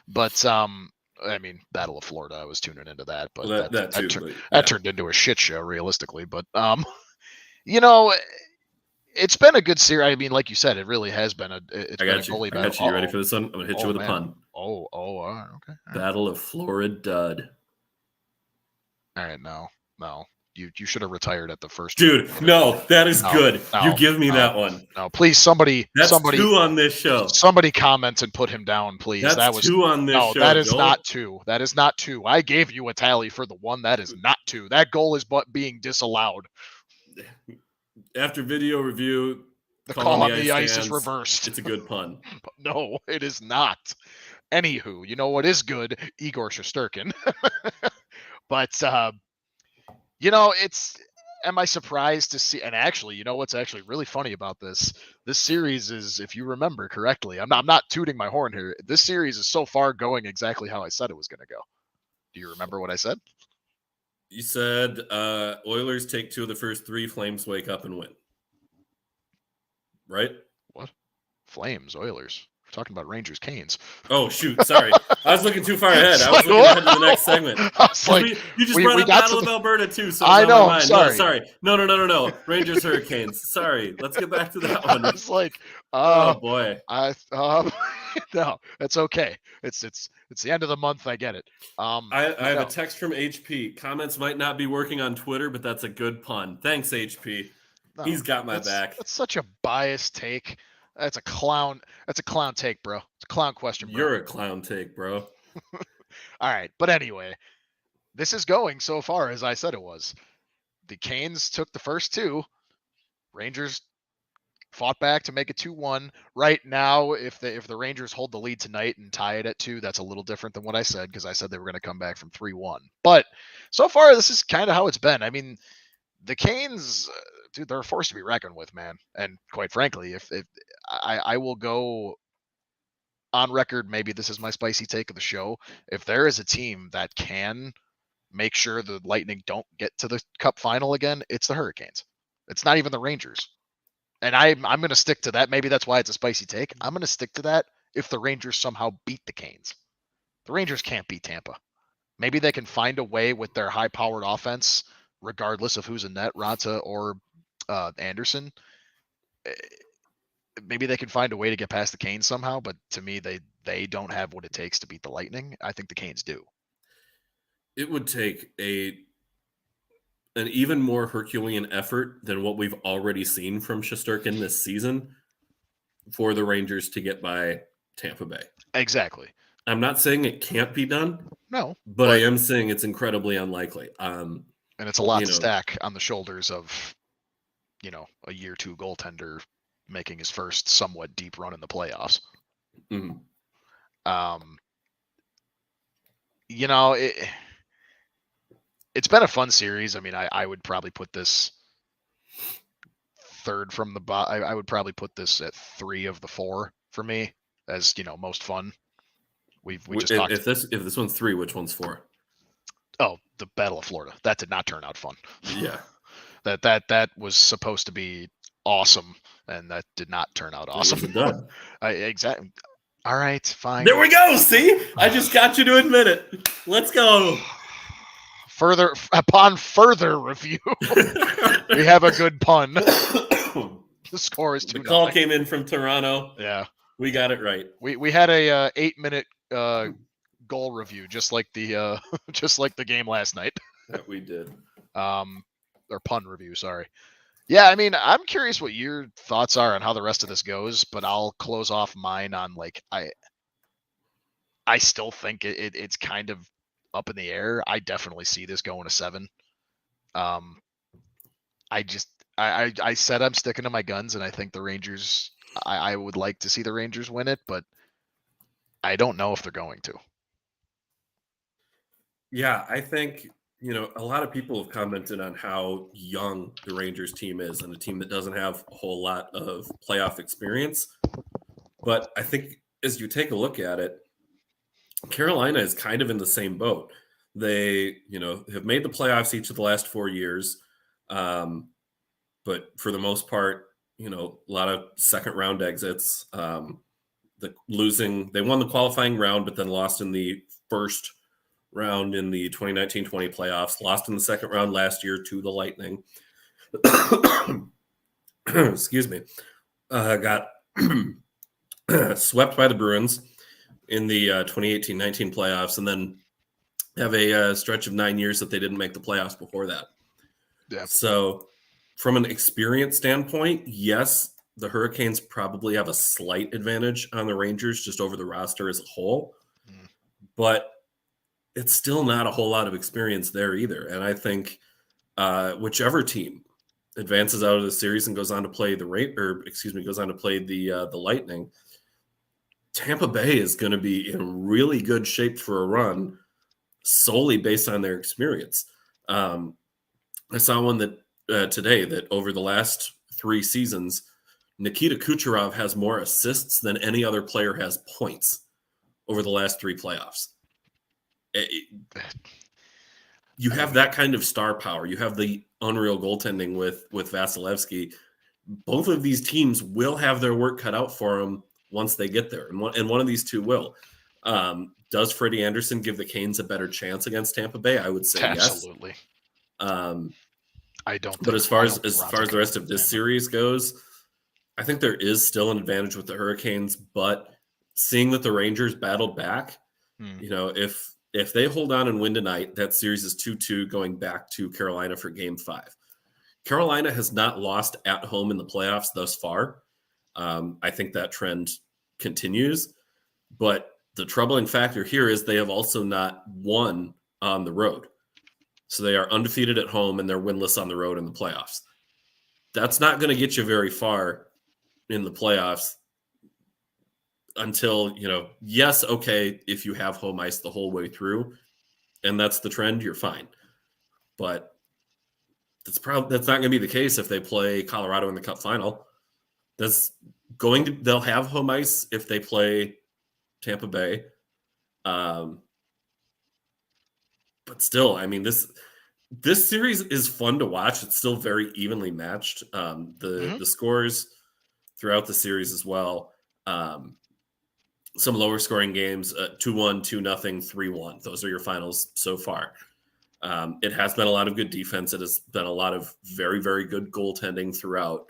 But I mean, Battle of Florida, I was tuning into that, but Well, that too. that turned into a shit show, realistically. But you know, it's been a good series. I mean, like you said, it really has been a goalie battle. I got you. You ready for this one? I'm gonna hit you with a pun. All right, okay. All Battle of Florida Dud. All right, no. You should have retired at the first. Dude, no, that is good. You give me that one. No, please, somebody. That's somebody, 2 on this show. Somebody comments and put him down, please. That was 2 on this show. No, that is not 2. That is not 2. I gave you a tally for the one. That is not 2. That goal is but being disallowed. After video review, the call on the ice is reversed. It's a good pun. No, it is not. Anywho, you know what is good? Igor Shesterkin. But am I surprised to see? And actually, you know what's actually really funny about this? This series is, if you remember correctly, I'm not tooting my horn here. This series is so far going exactly how I said it was going to go. Do you remember what I said? You said Oilers take 2 of the first 3, Flames wake up and win. Right? What? Flames, Oilers. We're talking about Rangers, Canes. Oh, shoot. Sorry. I was looking too far ahead. I was looking ahead to the next segment. You just brought up Battle of Alberta, too. So I know. Sorry. No. Rangers, Hurricanes. Sorry. Let's get back to that one. It's like, oh, boy. No, it's okay. It's the end of the month. I get it. I have a text from HP. Comments might not be working on Twitter, but that's a good pun. Thanks, HP. No, he's got my back. That's such a biased take. That's a clown. That's a clown take, bro. It's a clown question, bro. You're a clown take, bro. All right. But anyway, this is going so far as I said it was. The Canes took the first 2. Rangers fought back to make it 2-1. Right now, if the Rangers hold the lead tonight and tie it at 2, that's a little different than what I said, because I said they were going to come back from 3-1. But so far, this is kind of how it's been. I mean, the Canes, dude, they're a force to be reckoned with, man. And quite frankly, if I will go on record, maybe this is my spicy take of the show. If there is a team that can make sure the Lightning don't get to the Cup final again, it's the Hurricanes. It's not even the Rangers. And I'm going to stick to that. Maybe that's why it's a spicy take. I'm going to stick to that if the Rangers somehow beat the Canes. The Rangers can't beat Tampa. Maybe they can find a way with their high-powered offense, regardless of who's in net, Ranta or Anderson. Maybe they can find a way to get past the Canes somehow, but to me, they don't have what it takes to beat the Lightning. I think the Canes do. It would take an even more Herculean effort than what we've already seen from Shesterkin this season for the Rangers to get by Tampa Bay. Exactly. I'm not saying it can't be done. No. But I am saying it's incredibly unlikely. And it's a lot to stack on the shoulders of, a year 2 goaltender making his first somewhat deep run in the playoffs. Mm-hmm. It's been a fun series. I mean, I would probably put this third from the bottom. I would probably put this at 3 of the 4 for me as, most fun. We just talked. If this one's 3, which one's 4? Oh, the Battle of Florida. That did not turn out fun. Yeah. That was supposed to be awesome, and that did not turn out awesome. Exactly. All right, fine. There we go. See, I just got you to admit it. Let's go. Upon further review, we have a good pun. The score is 2-0. The call came in from Toronto. Yeah, we got it right. We had a 8-minute goal review, just like the game last night. That we did. Or pun review, sorry. Yeah, I mean, I'm curious what your thoughts are on how the rest of this goes, but I'll close off mine on I still think it's kind of up in the air. I definitely see this going to 7. I said I'm sticking to my guns, and I think the Rangers. I would like to see the Rangers win it, but I don't know if they're going to. Yeah, I think. A lot of people have commented on how young the Rangers team is and a team that doesn't have a whole lot of playoff experience. But I think as you take a look at it, Carolina is kind of in the same boat. They, have made the playoffs each of the last 4 years. But for the most part, a lot of second round exits. They won the qualifying round, but then lost in the first round in the 2019-20 playoffs, lost in the second round last year to the Lightning. Excuse me. Got swept by the Bruins in the 2018-19 playoffs, and then have a stretch of 9 years that they didn't make the playoffs before that. Yeah. So from an experience standpoint, yes, the Hurricanes probably have a slight advantage on the Rangers just over the roster as a whole, but it's still not a whole lot of experience there either. And I think whichever team advances out of the series and goes on to play the Lightning, Tampa Bay is going to be in really good shape for a run solely based on their experience. I saw one that today that over the last 3 seasons, Nikita Kucherov has more assists than any other player has points over the last 3 playoffs. You have that kind of star power. You have the unreal goaltending with Vasilevsky. Both of these teams will have their work cut out for them once they get there, and one of these two will. Does Freddie Anderson give the Canes a better chance against Tampa Bay? I would say absolutely. Yes. I don't. But as far as the rest of this series goes, I think there is still an advantage with the Hurricanes. But seeing that the Rangers battled back, if they hold on and win tonight, that series is 2-2 going back to Carolina for Game 5. Carolina has not lost at home in the playoffs thus far. I think that trend continues. But the troubling factor here is they have also not won on the road. So they are undefeated at home and they're winless on the road in the playoffs. That's not going to get you very far in the playoffs until, yes, okay, if you have home ice the whole way through and that's the trend, you're fine. But that's not going to be the case if they play Colorado in the Cup final. They'll have home ice if they play Tampa Bay. But still, I mean, this series is fun to watch. It's still very evenly matched. The scores throughout the series as well. Some lower scoring games, 2-1, 2-0, 3-1. Those are your finals so far. It has been a lot of good defense. It has been a lot of very, very good goaltending throughout.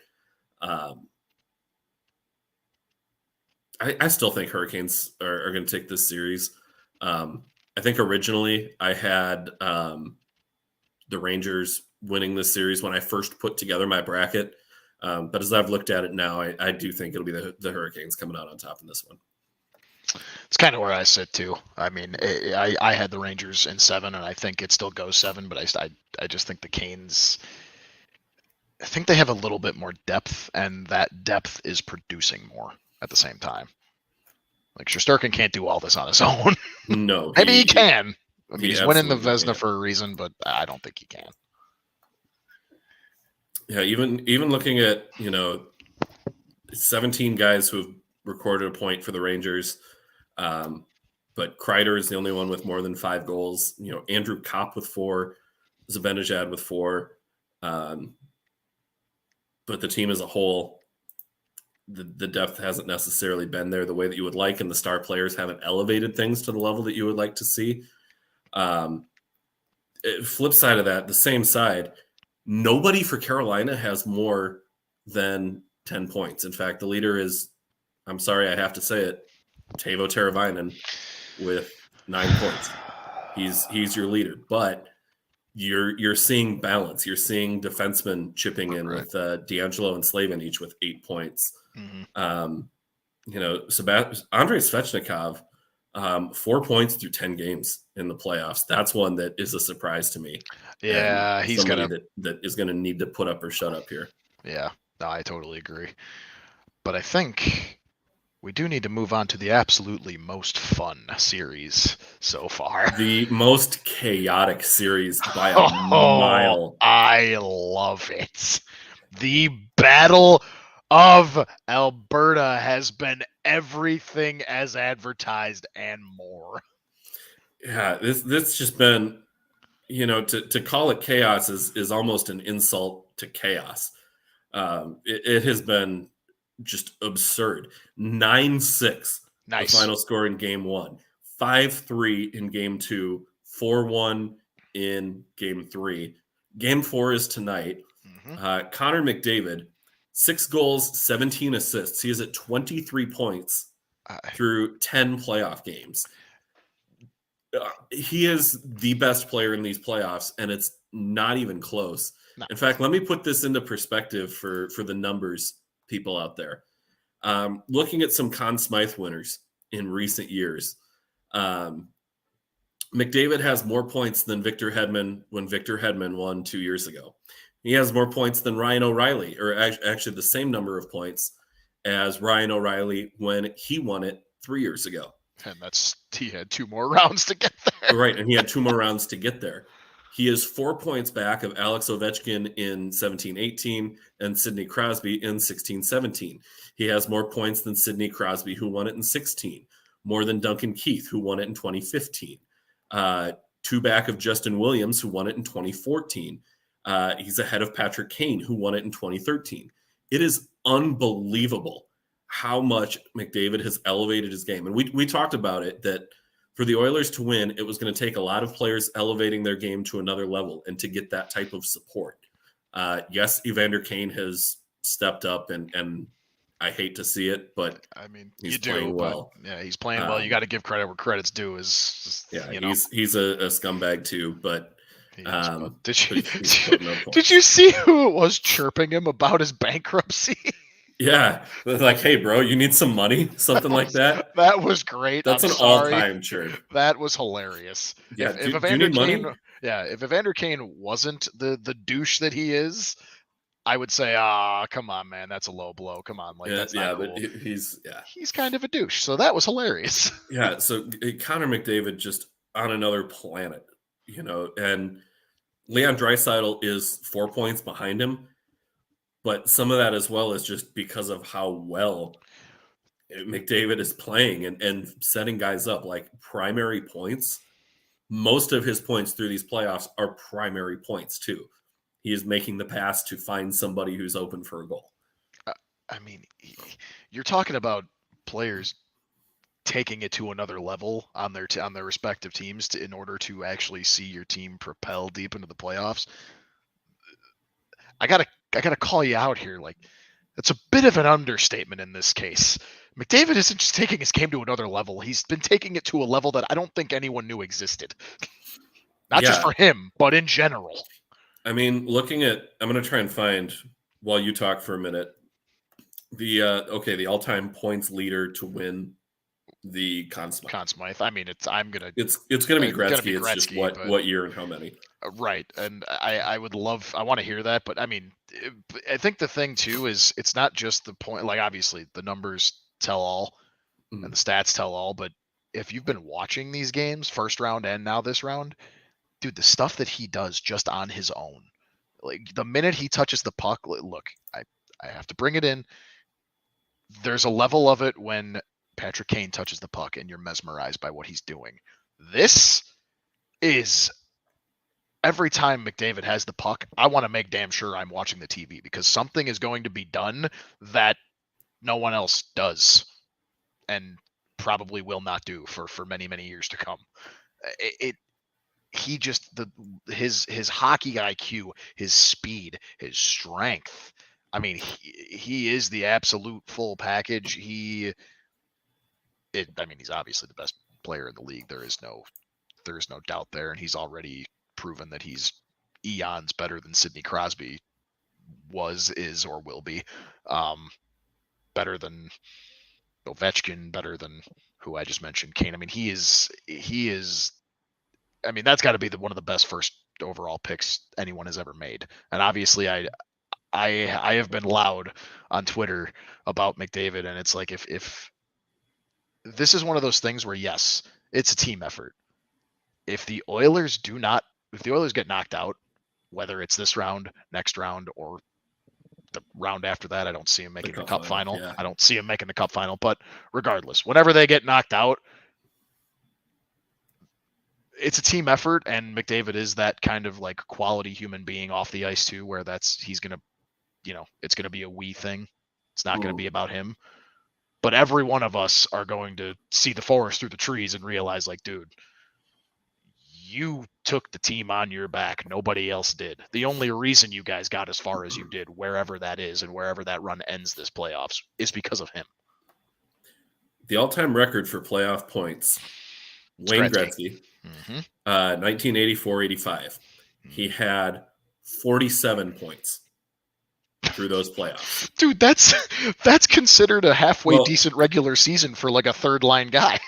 I still think Hurricanes are going to take this series. I think originally I had the Rangers winning this series when I first put together my bracket. But as I've looked at it now, I do think it'll be the Hurricanes coming out on top in this one. It's kind of where I sit too. I mean, I had the Rangers in 7, and I think it still goes 7. But I just think the Canes. I think they have a little bit more depth, and that depth is producing more at the same time. Like Shesterkin can't do all this on his own. No, maybe he can. I mean, he's winning the Vezina can. for a reason, but I don't think he can. Yeah, even looking at 17 guys who have recorded a point for the Rangers, but Kreider is the only one with more than 5 goals. Andrew Kopp with 4, Zibanejad with 4, but the team as a whole, the depth hasn't necessarily been there the way that you would like, and the star players haven't elevated things to the level that you would like to see. Flip side of that, the same side, nobody for Carolina has more than 10 points. In fact, the leader is, I'm sorry, I have to say it, Teuvo Teravainen with 9 points. He's your leader, but you're seeing balance. You're seeing defensemen chipping in with D'Angelo and Slavin each with 8 points. Andrei Svechnikov, 4 points through 10 games in the playoffs. That's one that is a surprise to me. Yeah, and he's that is gonna need to put up or shut up here. Yeah, no, I totally agree. But I think we do need to move on to the absolutely most fun series so far. The most chaotic series by a mile. I love it. The Battle of Alberta has been everything as advertised and more. Yeah, this just been, to call it chaos is almost an insult to chaos. It has been just absurd. 9-6, the Nice. final score in game 1. 5-3 in game 2. 4-1 in game 3. Game 4 is tonight. Connor McDavid, 6 goals, 17 assists. He is at 23 points through 10 playoff games. He is the best player in these playoffs, and it's not even close. No. In fact, let me put this into perspective for the numbers people out there. Looking at some Conn Smythe winners in recent years, McDavid has more points than Victor Hedman when Victor Hedman won 2 years ago. He has more points than Ryan O'Reilly, or actually the same number of points as Ryan O'Reilly when he won it 3 years ago. And he had 2 more rounds to get there. Right, and he had 2 more rounds to get there. He is 4 points back of Alex Ovechkin in 17-18 and Sidney Crosby in 16-17. He has more points than Sidney Crosby, who won it in 16, more than Duncan Keith, who won it in 2015. 2 back of Justin Williams, who won it in 2014. He's ahead of Patrick Kane, who won it in 2013. It is unbelievable how much McDavid has elevated his game. And we talked about it, that for the Oilers to win, it was going to take a lot of players elevating their game to another level and to get that type of support. Yes, Evander Kane has stepped up, and I hate to see it, but I mean, he's playing well. Yeah, he's playing well. You got to give credit where credit's due. He's a scumbag too, but did you see who it was chirping him about his bankruptcy? Yeah, like, hey, bro, you need some money, something like that. That was great. That's an all-time chirp. That was hilarious. Yeah, if Evander Kane, if Evander Kane wasn't the douche that he is, I would say, come on, man, that's a low blow. Come on, that's not cool. But he's kind of a douche. So that was hilarious. Yeah, so Connor McDavid just on another planet, and Leon Draisaitl is 4 points behind him. But some of that as well is just because of how well McDavid is playing and setting guys up like primary points. Most of his points through these playoffs are primary points too. He is making the pass to find somebody who's open for a goal. I mean, you're talking about players taking it to another level on their respective teams in order to actually see your team propel deep into the playoffs. I gotta call you out here. Like, that's a bit of an understatement in this case. McDavid isn't just taking his game to another level. He's been taking it to a level that I don't think anyone knew existed. Not just for him, but in general. I mean, I'm going to try and find, while you talk for a minute, the all-time points leader to win the Conn Smythe. I mean, it's going to be Gretzky. It's just what year and how many. Right, and I want to hear that, but I mean, I think the thing too is it's not just the point. Like, obviously, the numbers tell all, and the stats tell all. But if you've been watching these games, first round and now this round, dude, the stuff that he does just on his own, like the minute he touches the puck, look, I have to bring it in. There's a level of it when Patrick Kane touches the puck and you're mesmerized by what he's doing. This is every time McDavid has the puck, I want to make damn sure I'm watching the TV because something is going to be done that no one else does and probably will not do for many, many years to come. His hockey IQ, his speed, his strength. I mean, he is the absolute full package. He's obviously the best player in the league. There is no doubt there, and he's already proven that he's eons better than Sidney Crosby is, or will be. Better than Ovechkin, better than who I just mentioned, Kane. I mean, he is. I mean, that's got to be one of the best first overall picks anyone has ever made. And obviously, I have been loud on Twitter about McDavid, and it's like if this is one of those things where, yes, it's a team effort. If the Oilers get knocked out, whether it's this round, next round, or the round after that, I don't see him making the cup final. Yeah. I don't see him making the cup final. But regardless, whenever they get knocked out, it's a team effort, and McDavid is that kind of like quality human being off the ice too, where it's gonna be a we thing. It's not going to be about him. But every one of us are going to see the forest through the trees and realize, like, dude, you took the team on your back. Nobody else did. The only reason you guys got as far as you did, wherever that is and wherever that run ends this playoffs, is because of him. The all-time record for playoff points, Wayne Gretzky, 1984-85. He had 47 points through those playoffs. Dude, that's considered a halfway decent regular season for like a third line guy.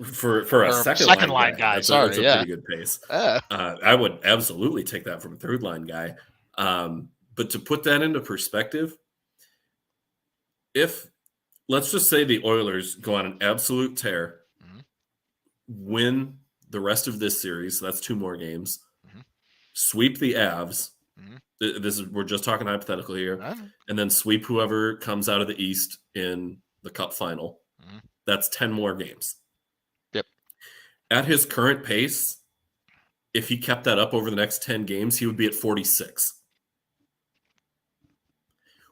for a second line guy. That's a pretty good pace. I would absolutely take that from a third line guy. But to put that into perspective, if let's just say the Oilers go on an absolute tear, win the rest of this series, so that's 2 more games, sweep the Avs. We're just talking hypothetical here, and then sweep whoever comes out of the East in the Cup final. That's 10 more games. Yep. At his current pace, if he kept that up over the next 10 games, he would be at 46.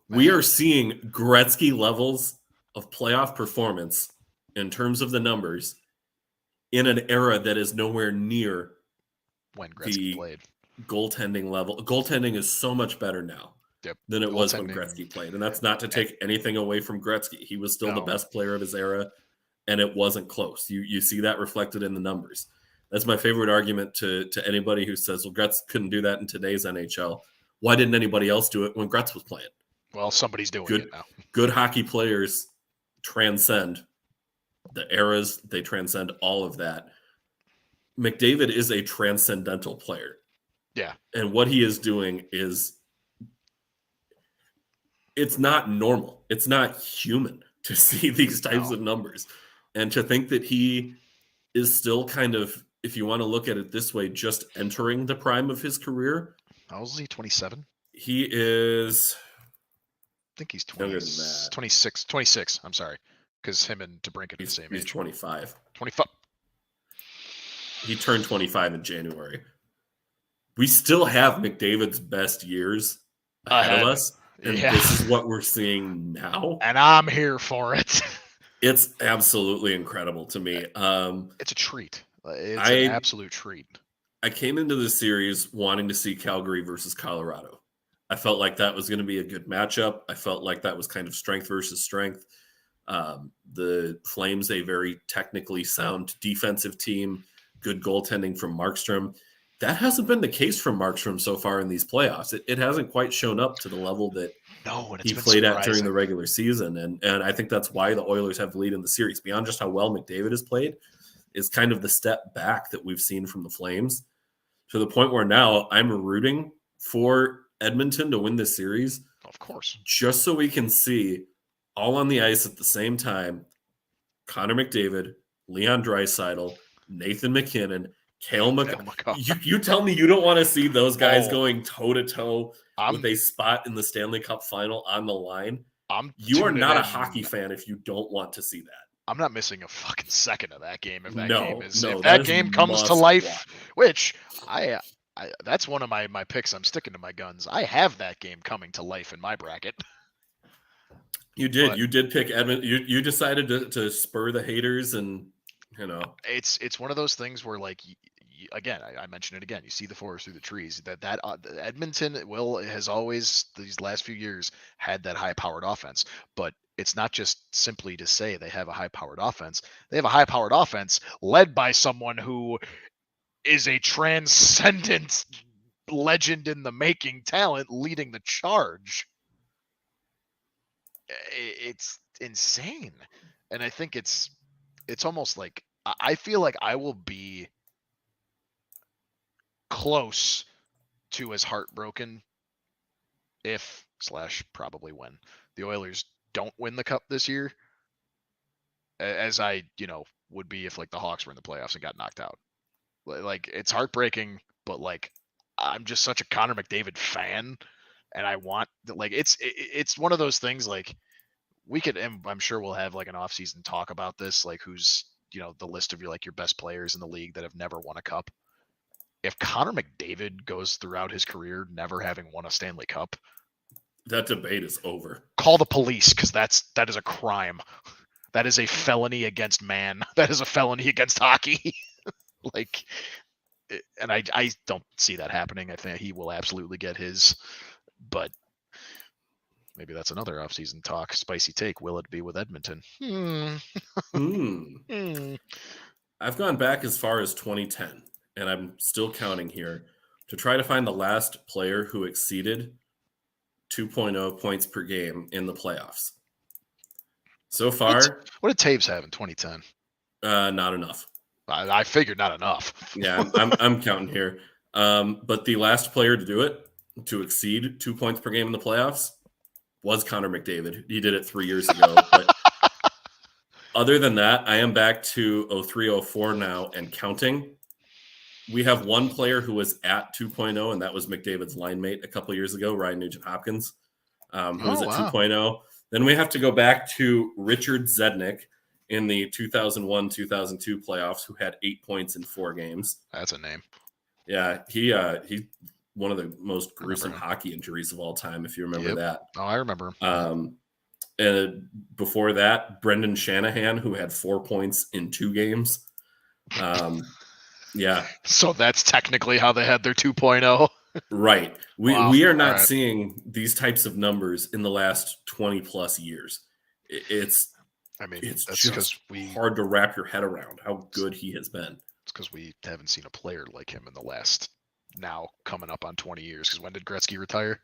We are seeing Gretzky levels of playoff performance in terms of the numbers in an era that is nowhere near when Gretzky played. Goaltending level. Goaltending is so much better now than it was when Gretzky played. And that's not to take anything away from Gretzky. He was still the best player of his era, and it wasn't close. You see that reflected in the numbers. That's my favorite argument to anybody who says, well, Gretz couldn't do that in today's NHL. Why didn't anybody else do it when Gretz was playing? Well, somebody's doing it now. Good hockey players transcend the eras. They transcend all of that. McDavid is a transcendental player. Yeah. And what he is doing is, it's not normal. It's not human to see these types of numbers. And to think that he is still kind of, if you want to look at it this way, just entering the prime of his career. How old is he? 27? He is... I think he's 26. I'm sorry. Because him and DeBrincat are the same age. He's 25. 25. He turned 25 in January. We still have McDavid's best years ahead of us. And this is what we're seeing now. And I'm here for it. It's absolutely incredible to me. It's a treat. It's an absolute treat. I came into this series wanting to see Calgary versus Colorado. I felt like that was going to be a good matchup. I felt like that was kind of strength versus strength. The Flames, a very technically sound defensive team, good goaltending from Markstrom. That hasn't been the case from Markstrom so far in these playoffs. It hasn't quite shown up to the level that he played at during the regular season. And I think that's why the Oilers have the lead in the series. Beyond just how well McDavid has played, is kind of the step back that we've seen from the Flames, to the point where now I'm rooting for Edmonton to win this series. Of course. Just so we can see all on the ice at the same time, Connor McDavid, Leon Draisaitl, Nathan McKinnon, Cale McCaw. You tell me you don't want to see those guys going toe-to-toe with a spot in the Stanley Cup final on the line. You are not a hockey fan if you don't want to see that. I'm not missing a fucking second of that game if that game comes to life, which that's one of my picks. I'm sticking to my guns. I have that game coming to life in my bracket. You did. You did pick Edmonton. You decided to spur the haters, and it's one of those things where, like, again, I mention it again. You see the forest through the trees. That Edmonton has always, these last few years, had that high-powered offense, but it's not just simply to say they have a high-powered offense. They have a high-powered offense led by someone who is a transcendent legend in the making talent leading the charge. It's insane. And I think it's almost like, I feel like I will be close to as heartbroken if / probably when the Oilers don't win the cup this year as I would be if, like, the Hawks were in the playoffs and got knocked out. Like, it's heartbreaking, but, like, I'm just such a Connor McDavid fan, and I want, like, it's one of those things, like, we could, and I'm sure we'll have, like, an off-season talk about this, like, who's the list of your best players in the league that have never won a cup. If Connor McDavid goes throughout his career never having won a Stanley Cup, That debate is over. Call the police, because that is a crime. That is a felony against man. That is a felony against hockey. Like, and I don't see that happening. I think he will absolutely get his, but maybe that's another offseason talk. Spicy take. Will it be with Edmonton? I've gone back as far as 2010, and I'm still counting here to try to find the last player who exceeded 2.0 points per game in the playoffs. So far, what did Taves have in 2010? Not enough. I figured not enough. Yeah, I'm counting here. But the last player to do it, to exceed 2 points per game in the playoffs, was Connor McDavid. He did it 3 years ago. But other than that, I am back to 03-04 now and counting. We have one player who was at 2.0, and that was McDavid's line mate a couple years ago, Ryan Nugent-Hopkins, who was at 2.0. Then we have to go back to Richard Zednik in the 2001-2002 playoffs, who had 8 points in 4 games. That's a name. Yeah, he one of the most gruesome hockey injuries of all time, if you remember that. Oh, I remember. And before that, Brendan Shanahan, who had 4 points in 2 games. Yeah. So that's technically how they had their 2.0. Right. We are not seeing these types of numbers in the last 20 plus years. It's that's just hard to wrap your head around how good he has been. It's because we haven't seen a player like him in the last, now coming up on 20 years. Because when did Gretzky retire?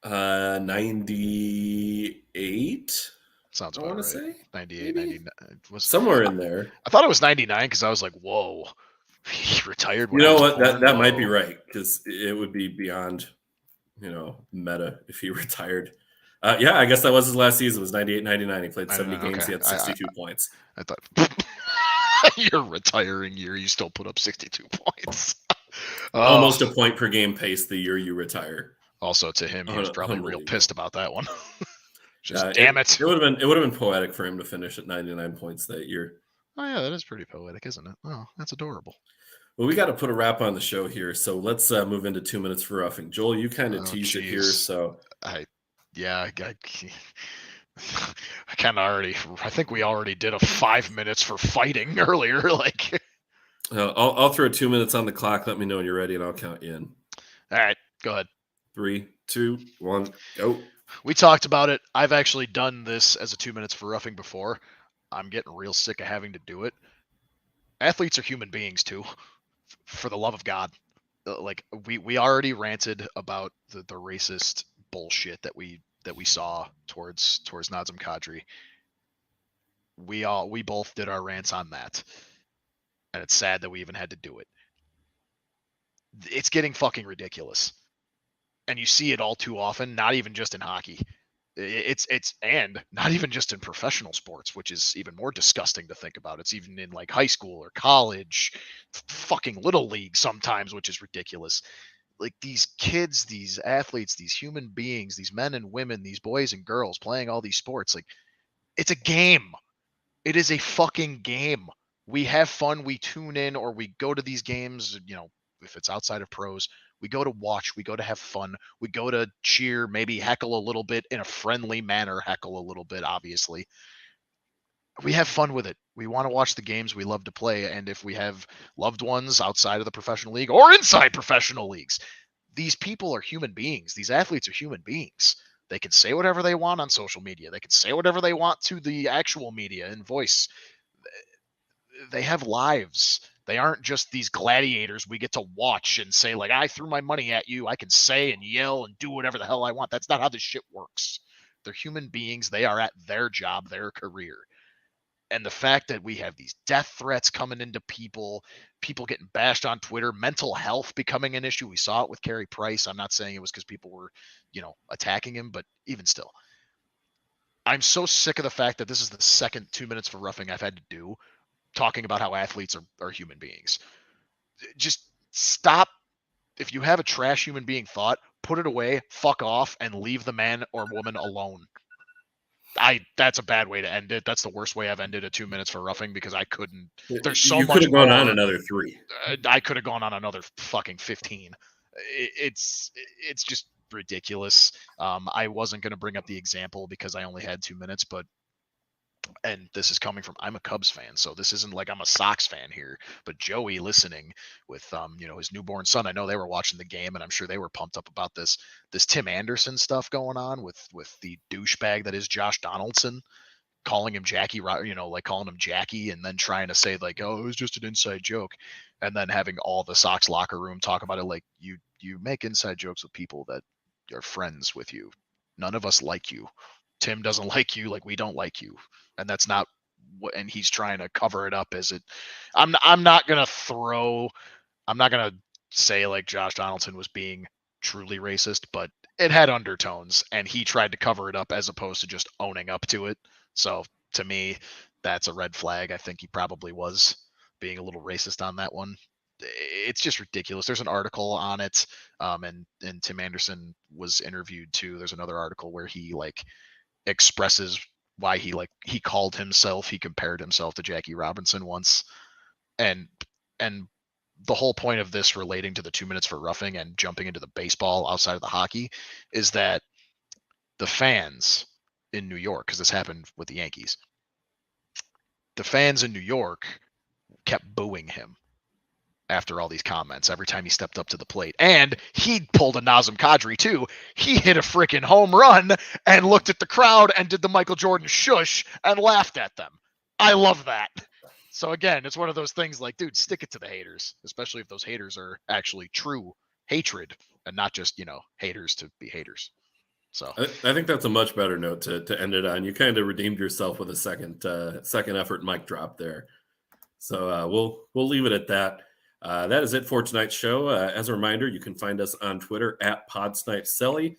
98. Sounds about right. Say 98, maybe? 99. Was somewhere in there. I thought it was 99 because I was like, whoa. He retired. You know what? That might be right, because it would be beyond, meta if he retired. Yeah, I guess that was his last season. It was 98-99. He played 70 games. Okay. He had 62 points. I thought your retiring year, you still put up 62 points. Almost a point per game pace the year you retire. Also, to him, he was probably real pissed about that one. Damn it! It would have been poetic for him to finish at 99 points that year. Oh yeah, that is pretty poetic, isn't it? Oh, that's adorable. Well, we got to put a wrap on the show here, so let's move into 2 minutes for roughing. Joel, you kind of teased it here, so I kind of already. I think we already did a 5 minutes for fighting earlier. Like, I'll throw 2 minutes on the clock. Let me know when you're ready, and I'll count you in. All right, go ahead. 3, 2, 1, go. We talked about it. I've actually done this as a 2 minutes for roughing before. I'm getting real sick of having to do it. Athletes are human beings too, for the love of God. Like we already ranted about the racist bullshit that we saw towards Nazem Kadri. We both did our rants on that, and it's sad that we even had to do it. It's getting fucking ridiculous, and you see it all too often. Not even just in hockey. It's and not even just in professional sports, which is even more disgusting to think about. It's even in like high school or college, fucking little league sometimes, which is ridiculous. Like these kids, these athletes, these human beings, these men and women, these boys and girls playing all these sports, like it's a game. It is a fucking game. We have fun. We tune in or we go to these games, if it's outside of pros. We go to watch, we go to have fun, we go to cheer, maybe heckle a little bit in a friendly manner, heckle a little bit, obviously. We have fun with it. We want to watch the games we love to play. And if we have loved ones outside of the professional league or inside professional leagues, these people are human beings. These athletes are human beings. They can say whatever they want on social media. They can say whatever they want to the actual media and voice. They have lives. They aren't just these gladiators we get to watch and say, like, I threw my money at you. I can say and yell and do whatever the hell I want. That's not how this shit works. They're human beings. They are at their job, their career. And the fact that we have these death threats coming into people getting bashed on Twitter, mental health becoming an issue. We saw it with Carey Price. I'm not saying it was because people were, attacking him, but even still. I'm so sick of the fact that this is the second 2 minutes for roughing I've had to do, talking about how athletes are human beings. Just stop. If you have a trash human being thought, put it away, fuck off, and leave the man or woman alone. That's a bad way to end it. That's the worst way I've ended a 2 minutes for roughing because I couldn't. There's so much. You could have gone on another 3. I could have gone on another fucking 15. It's just ridiculous. I wasn't going to bring up the example because I only had 2 minutes, and this is coming from, I'm a Cubs fan, so this isn't like I'm a Sox fan here, but Joey listening with his newborn son, I know they were watching the game, and I'm sure they were pumped up about this Tim Anderson stuff going on with the douchebag that is Josh Donaldson, calling him Jackie, like calling him Jackie, and then trying to say like, oh, it was just an inside joke, and then having all the Sox locker room talk about it like, you make inside jokes with people that are friends with you. None of us like you. Tim doesn't like you, like we don't like you, and that's not what. And he's trying to cover it up as it. I'm not gonna say like Josh Donaldson was being truly racist, but it had undertones, and he tried to cover it up as opposed to just owning up to it. So to me, that's a red flag. I think he probably was being a little racist on that one. It's just ridiculous. There's an article on it, and Tim Anderson was interviewed too. There's another article where he like expresses why he compared himself to Jackie Robinson once, and the whole point of this relating to the 2 minutes for roughing and jumping into the baseball outside of the hockey is that the fans in New York, because this happened with the Yankees, the fans in New York kept booing him after all these comments every time he stepped up to the plate. And he pulled a Nazem Kadri too. He hit a freaking home run and looked at the crowd and did the Michael Jordan shush and laughed at them. I love that. So again, it's one of those things like, dude, stick it to the haters, especially if those haters are actually true hatred and not just, haters to be haters. So I think that's a much better note to end it on. You kind of redeemed yourself with a second effort mic drop there. So we'll leave it at that. That is it for tonight's show. As a reminder, you can find us on Twitter at PodSnipeCelly.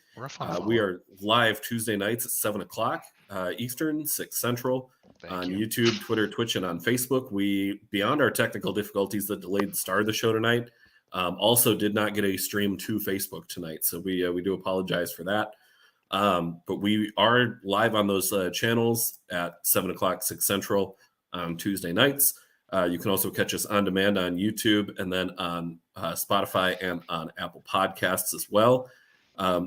We are live Tuesday nights at 7 o'clock Eastern, 6 Central on YouTube, Twitter, Twitch, and on Facebook. We, beyond our technical difficulties that delayed the start of the show tonight, also did not get a stream to Facebook tonight. So we do apologize for that. But we are live on those channels at 7 o'clock, 6 Central on Tuesday nights. You can also catch us on demand on YouTube and then on Spotify and on Apple Podcasts as well.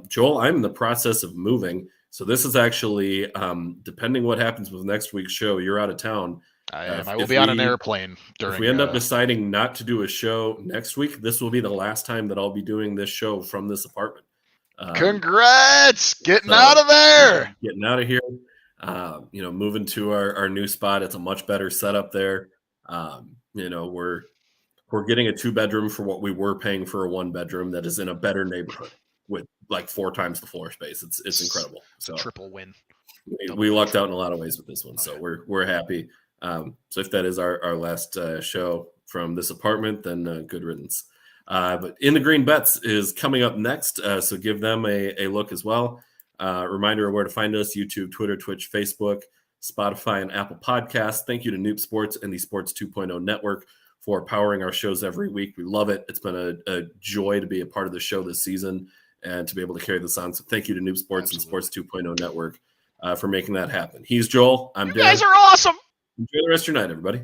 Joel, I'm in the process of moving. So this is actually, depending what happens with next week's show, you're out of town. I will be on an airplane during. If we end up deciding not to do a show next week, this will be the last time that I'll be doing this show from this apartment. Congrats! Getting out of there! Getting out of here. Moving to our new spot. It's a much better setup there. We're getting a 2-bedroom for what we were paying for a 1-bedroom that is in a better neighborhood with like 4 times the floor space. It's incredible. So triple win. We lucked out in a lot of ways with this one. So we're happy. So if that is our last show from this apartment, then good riddance. But In the Green Bets is coming up next. So give them a look as well. Reminder of where to find us: YouTube, Twitter, Twitch, Facebook, Spotify, and Apple Podcasts. Thank you to Noob Sports and the Sports 2.0 Network for powering our shows every week. We love it. It's been a joy to be a part of the show this season and to be able to carry this on. So thank you to Noob Sports and Sports 2.0 Network for making that happen. He's Joel. I'm Dan. You guys are awesome. Enjoy the rest of your night, everybody.